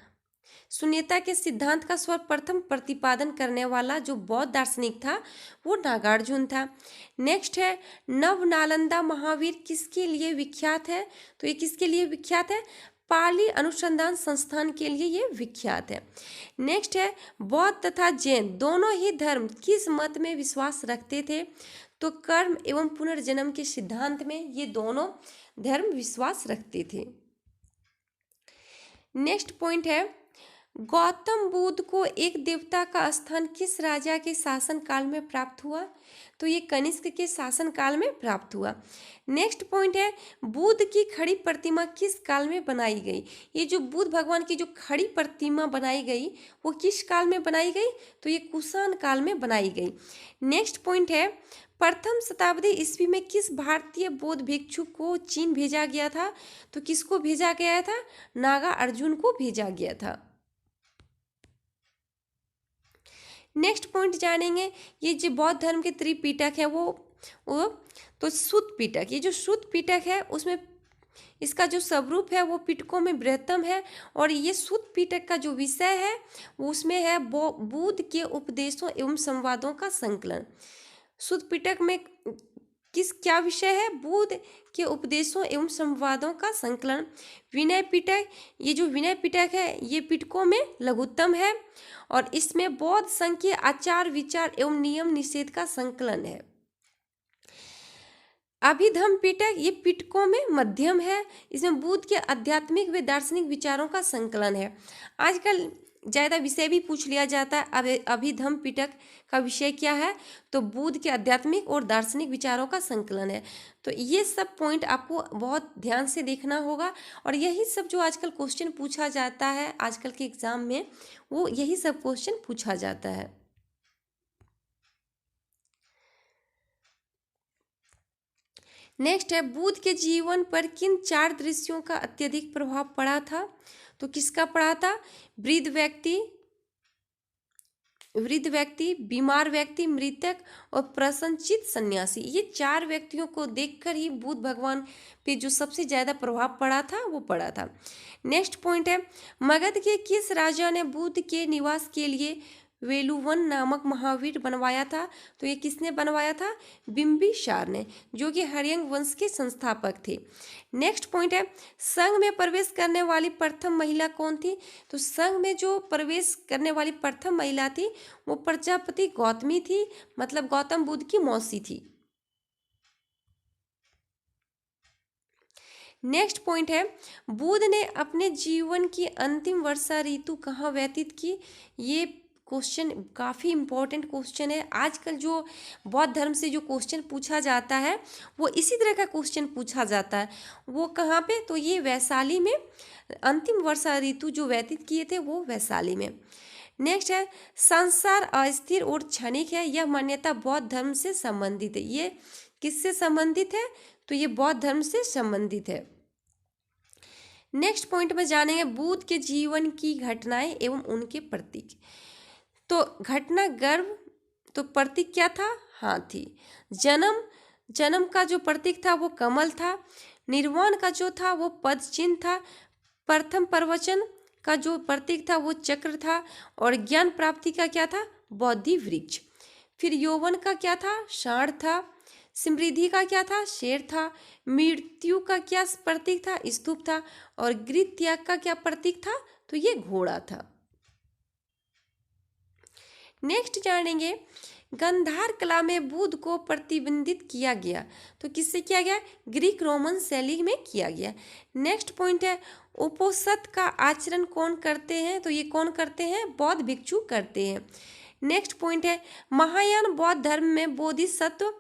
शून्यता के सिद्धांत का सर्वप्रथम प्रतिपादन करने वाला जो बौद्ध दार्शनिक था वो नागार्जुन था। नेक्स्ट है नव नालंदा महावीर किसके लिए विख्यात है? तो ये किसके लिए विख्यात है? पाली अनुसंधान संस्थान के लिए ये विख्यात है। नेक्स्ट है बौद्ध तथा जैन दोनों ही धर्म किस मत में विश्वास रखते थे? तो कर्म एवं पुनर्जन्म के सिद्धांत में ये दोनों धर्म विश्वास रखते थे। नेक्स्ट पॉइंट है गौतम बुद्ध को एक देवता का स्थान किस राजा के शासन काल में प्राप्त हुआ? तो ये कनिष्क के शासन काल में प्राप्त हुआ। नेक्स्ट पॉइंट है बुद्ध की खड़ी प्रतिमा किस काल में बनाई गई? ये जो बुद्ध भगवान की जो खड़ी प्रतिमा बनाई गई वो किस काल में बनाई गई? तो ये कुषाण काल में बनाई गई। नेक्स्ट पॉइंट है प्रथम शताब्दी ईस्वी में किस भारतीय बौद्ध भिक्षु को चीन भेजा गया था? तो किसको भेजा गया था? नागार्जुन को भेजा गया था। नेक्स्ट पॉइंट जानेंगे ये जो बौद्ध धर्म के त्रिपिटक है वो तो सुत्त पिटक, ये जो सुत्त पिटक है उसमें इसका जो स्वरूप है वो पिटकों में बृहत्तम है और ये सुत्त पिटक का जो विषय है वो उसमें है बुद्ध के उपदेशों एवं संवादों का संकलन। सुत्त पिटक में क्या विषय है? बुद्ध के उपदेशों एवं संवादों का संकलन। विनय पिटक, ये जो विनय पिटक है ये पिटकों में लघुत्तम है और इसमें बौद्ध संघ के आचार विचार एवं नियम निषेध का संकलन है। अभिधम्म पिटक ये पिटकों में मध्यम है, इसमें बुद्ध के आध्यात्मिक व दार्शनिक विचारों का संकलन है। आजकल ज़्यादा विषय भी पूछ लिया जाता है। अब अभिधम्म पिटक का विषय क्या है? तो बुद्ध के आध्यात्मिक और दार्शनिक विचारों का संकलन है। तो ये सब पॉइंट आपको बहुत ध्यान से देखना होगा और यही सब जो आजकल क्वेश्चन पूछा जाता है आजकल के एग्जाम में, वो यही सब क्वेश्चन पूछा जाता है। नेक्स्ट है बुद्ध के जीवन पर किन 4 दृश्यों का अत्यधिक प्रभाव पड़ा था? तो किसका पड़ा था? वृद्ध व्यक्ति, बीमार व्यक्ति, मृतक और प्रसन्नचित्त सन्यासी। ये 4 व्यक्तियों को देखकर ही बुद्ध भगवान पे जो सबसे ज़्यादा प्रभाव पड़ा था वो पड़ा था। नेक्स्ट पॉइंट है मगध के किस राजा ने बुद्ध के निवास के लिए वेलुवन नामक महावीर बनवाया था? तो ये किसने बनवाया था? बिंबिसार ने, जो कि हर्यंग वंश के संस्थापक थे। नेक्स्ट पॉइंट है संघ में प्रवेश करने वाली प्रथम महिला कौन थी? तो संघ में जो प्रवेश करने वाली प्रथम महिला थी वो प्रजापति गौतमी थी, मतलब गौतम बुद्ध की मौसी थी। नेक्स्ट पॉइंट है बुद्ध ने अपने जीवन की अंतिम वर्षा ऋतु कहाँ व्यतीत की? ये क्वेश्चन काफ़ी इम्पोर्टेंट क्वेश्चन है। आजकल जो बौद्ध धर्म से जो क्वेश्चन पूछा जाता है वो इसी तरह का क्वेश्चन पूछा जाता है। वो कहाँ पे? तो ये वैशाली में, अंतिम वर्षा ऋतु जो व्यतीत किए थे वो वैशाली में। नेक्स्ट है संसार अस्थिर और क्षणिक है, यह मान्यता बौद्ध धर्म से संबंधित है। ये किससे संबंधित है? तो ये बौद्ध धर्म से संबंधित है। नेक्स्ट पॉइंट में जानेंगे बुद्ध के जीवन की घटनाएं एवं उनके प्रतीक। तो घटना गर्भ, तो प्रतीक क्या था? हाथी। जन्म का जो प्रतीक था वो कमल था। निर्वाण का जो था वो पद चिन्ह था। प्रथम प्रवचन का जो प्रतीक था वो चक्र था। और ज्ञान प्राप्ति का क्या था? बोधि वृक्ष। फिर यौवन का क्या था? षांड था। समृद्धि का क्या था? शेर था। मृत्यु का क्या प्रतीक था? स्तूप था। और गृह त्याग का क्या प्रतीक था? तो ये घोड़ा था। नेक्स्ट जानेंगे गांधार कला में बुद्ध को प्रतिबंधित किया गया। तो किससे किया गया? ग्रीक रोमन शैली में किया गया। नेक्स्ट पॉइंट है उपोषद का आचरण कौन करते हैं? तो ये कौन करते हैं? बौद्ध भिक्षु करते हैं। नेक्स्ट पॉइंट है महायान बौद्ध धर्म में बोधिसत्व।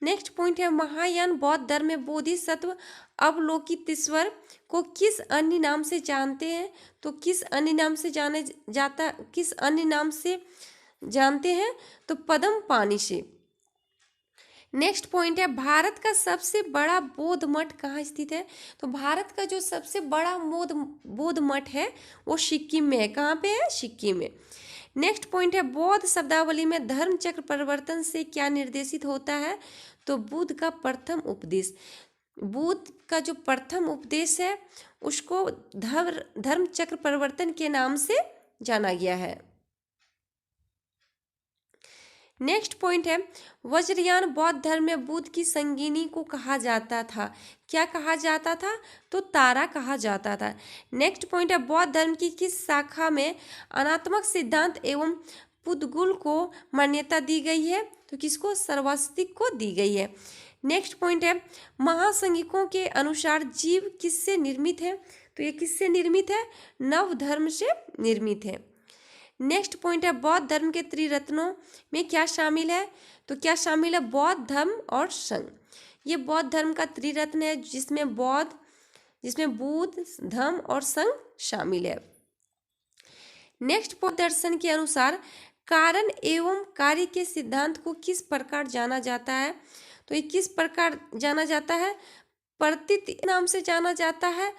नेक्स्ट पॉइंट है महायान बौद्ध धर्म में बोधिसत्व अवलोकितेश्वर को किस अन्य नाम से जानते हैं? तो किस अन्य नाम से जानते हैं? तो पद्म पानी से। नेक्स्ट पॉइंट है भारत का सबसे बड़ा बौद्ध मठ कहाँ स्थित है? तो भारत का जो सबसे बड़ा बौद्ध मठ है वो सिक्किम में है। कहाँ पे है? सिक्किम में। नेक्स्ट पॉइंट है बौद्ध शब्दावली में धर्म चक्र परिवर्तन से क्या निर्देशित होता है? तो बुद्ध का प्रथम उपदेश। बुद्ध का जो प्रथम उपदेश है उसको धर्म चक्र परिवर्तन के नाम से जाना गया है। नेक्स्ट पॉइंट है वज्रयान बौद्ध धर्म में बुद्ध की संगिनी को कहा जाता था। क्या कहा जाता था? तो तारा कहा जाता था। नेक्स्ट पॉइंट है बौद्ध धर्म की किस शाखा में अनात्मक सिद्धांत एवं पुद्गल को मान्यता दी गई है? तो किसको? सर्वास्तिक को दी गई है। नेक्स्ट पॉइंट है महासंगिकों के अनुसार जीव किससे निर्मित है? तो ये किससे निर्मित है? नव धर्म से निर्मित है। नेक्स्ट पॉइंट है बौद्ध धर्म के त्रिरत्नों में क्या शामिल है? तो क्या शामिल है? बौद्ध धर्म और संघ। ये बौद्ध धर्म का त्रिरत्न है जिसमें बुद्ध धर्म और संघ शामिल है। नेक्स्ट बौद्ध दर्शन के अनुसार कारण एवं कार्य के सिद्धांत को किस प्रकार जाना जाता है? तो ये किस प्रकार जाना जाता है? प्रतीत नाम से जाना जाता है।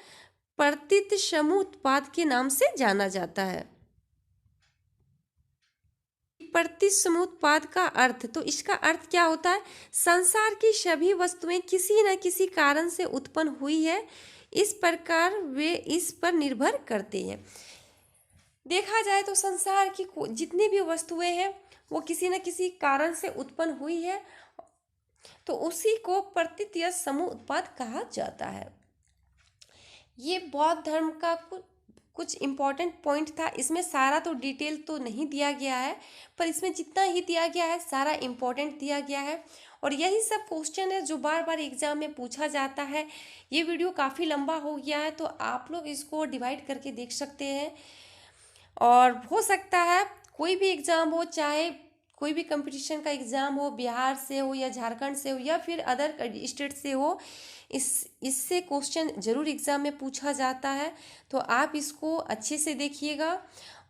प्रतीत समूह उत्पाद के नाम से जाना जाता है। प्रतीत समूह उत्पाद का अर्थ, तो इसका अर्थ क्या होता है? संसार की सभी वस्तुएं किसी न किसी कारण से उत्पन्न हुई है, इस प्रकार वे इस पर निर्भर करते हैं। देखा जाए तो संसार की जितनी भी वस्तुएं हैं वो किसी न किसी कारण से उत्पन्न हुई है, तो उसी को प्रतीत या समूह उत्पाद कहा जाता है। ये बौद्ध धर्म का कुछ इम्पॉर्टेंट पॉइंट था। इसमें सारा तो डिटेल तो नहीं दिया गया है, पर इसमें जितना ही दिया गया है सारा इम्पॉर्टेंट दिया गया है। और यही सब क्वेश्चन है जो बार बार एग्जाम में पूछा जाता है। ये वीडियो काफ़ी लंबा हो गया है तो आप लोग इसको डिवाइड करके देख सकते हैं। और हो सकता है कोई भी एग्ज़ाम हो, चाहे कोई भी कंपटीशन का एग्ज़ाम हो, बिहार से हो या झारखंड से हो या फिर अदर स्टेट से हो, इससे क्वेश्चन जरूर एग्ज़ाम में पूछा जाता है। तो आप इसको अच्छे से देखिएगा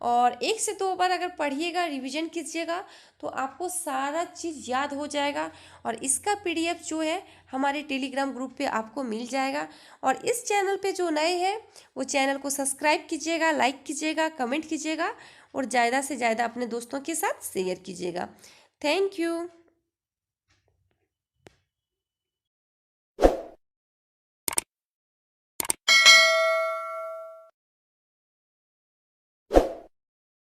और 1 से 2 बार अगर पढ़िएगा, रिवीजन कीजिएगा तो आपको सारा चीज़ याद हो जाएगा। और इसका PDF जो है हमारे टेलीग्राम ग्रुप पे आपको मिल जाएगा। और इस चैनल पे जो नए हैं वो चैनल को सब्सक्राइब कीजिएगा, लाइक कीजिएगा, कमेंट कीजिएगा और ज़्यादा से ज़्यादा अपने दोस्तों के साथ शेयर कीजिएगा। Thank you.